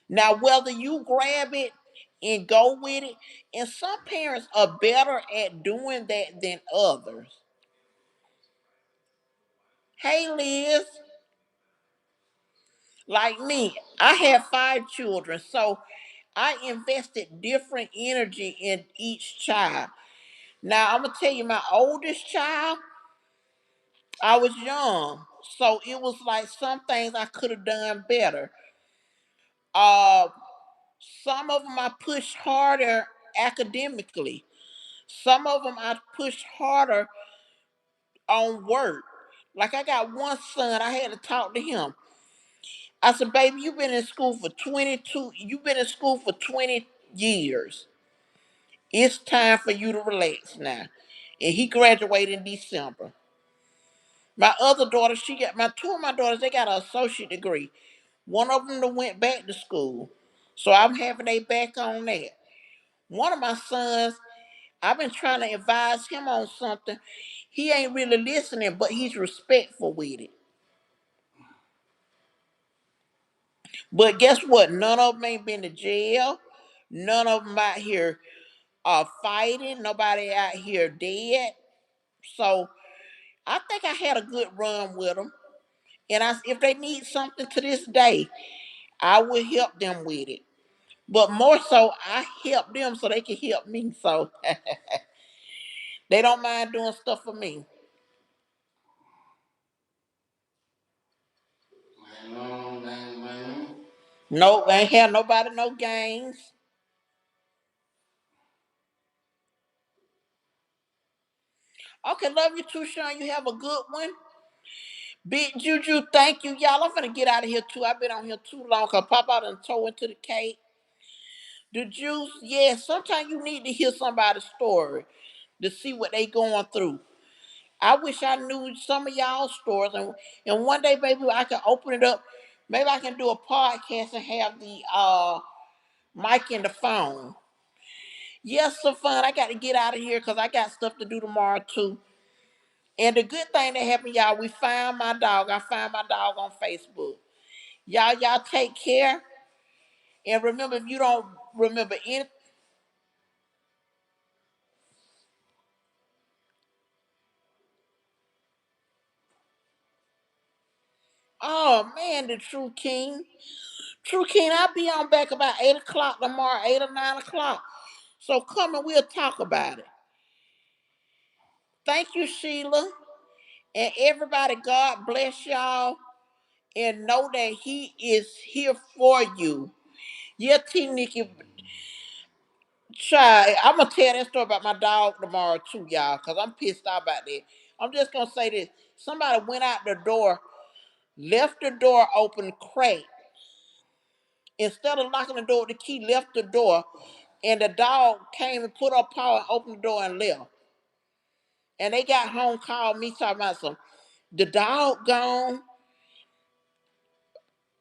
Now, whether you grab it and go with it, and some parents are better at doing that than others. Hey, Liz, like me, I have 5 children, so I invested different energy in each child. Now, I'm gonna tell you, my oldest child, I was young, so it was like some things I could have done better. Uh, some of them I pushed harder academically. Some of them I pushed harder on work. Like I got one son, I had to talk to him. I said, baby, you've been in school for 22, you've been in school for 20 years. It's time for you to relax now. And he graduated in December. My other daughter, she got my two of my daughters, they got an associate degree. One of them that went back to school. So I'm having they back on that. One of my sons, I've been trying to advise him on something. He ain't really listening, but he's respectful with it. But guess what? None of them ain't been to jail. None of them out here are fighting. Nobody out here dead. So I think I had a good run with them. And if they need something to this day, I will help them with it. But more so, I help them so they can help me. So they don't mind doing stuff for me. No, I ain't had nobody no games. Okay, love you too, Sean. You have a good one. Big Juju, thank you, y'all. I'm gonna get out of here too. I've been on here too long. Cause pop out and toe into the cake. The juice, yeah. Sometimes you need to hear somebody's story to see what they going through. I wish I knew some of y'all stories, and one day maybe I can open it up. Maybe I can do a podcast and have the mic in the phone. Yes, so fun. I got to get out of here because I got stuff to do tomorrow too. And the good thing that happened, y'all, we found my dog. I found my dog on Facebook. Y'all take care. And remember, if you don't remember any, oh man, the True King. True King, I'll be on back about 8 o'clock tomorrow, 8 or 9 o'clock. So come and we'll talk about it. Thank you, Sheila. And everybody, God bless y'all. And know that He is here for you. Yeah, T Nikki, try. I'm gonna tell that story about my dog tomorrow too, y'all, because I'm pissed off about that. I'm just gonna say this. Somebody went out the door, left the door open crack. Instead of locking the door with the key, left the door, and the dog came and put her paw and opened the door and left. And they got home, called me, talking about some, the dog gone.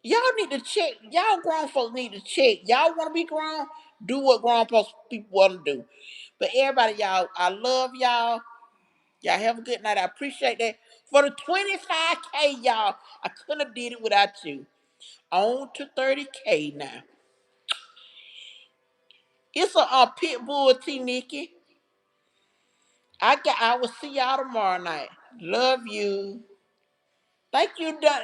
Y'all need to check. Y'all grown folks need to check. Y'all want to be grown? Do what grown folks people want to do. But everybody, y'all, I love y'all. Y'all have a good night. I appreciate that. For the 25K, y'all, I couldn't have did it without you. On to 30K now. It's a pit bull, T Nikki. I will see y'all tomorrow night. Love you. Thank you, Dan.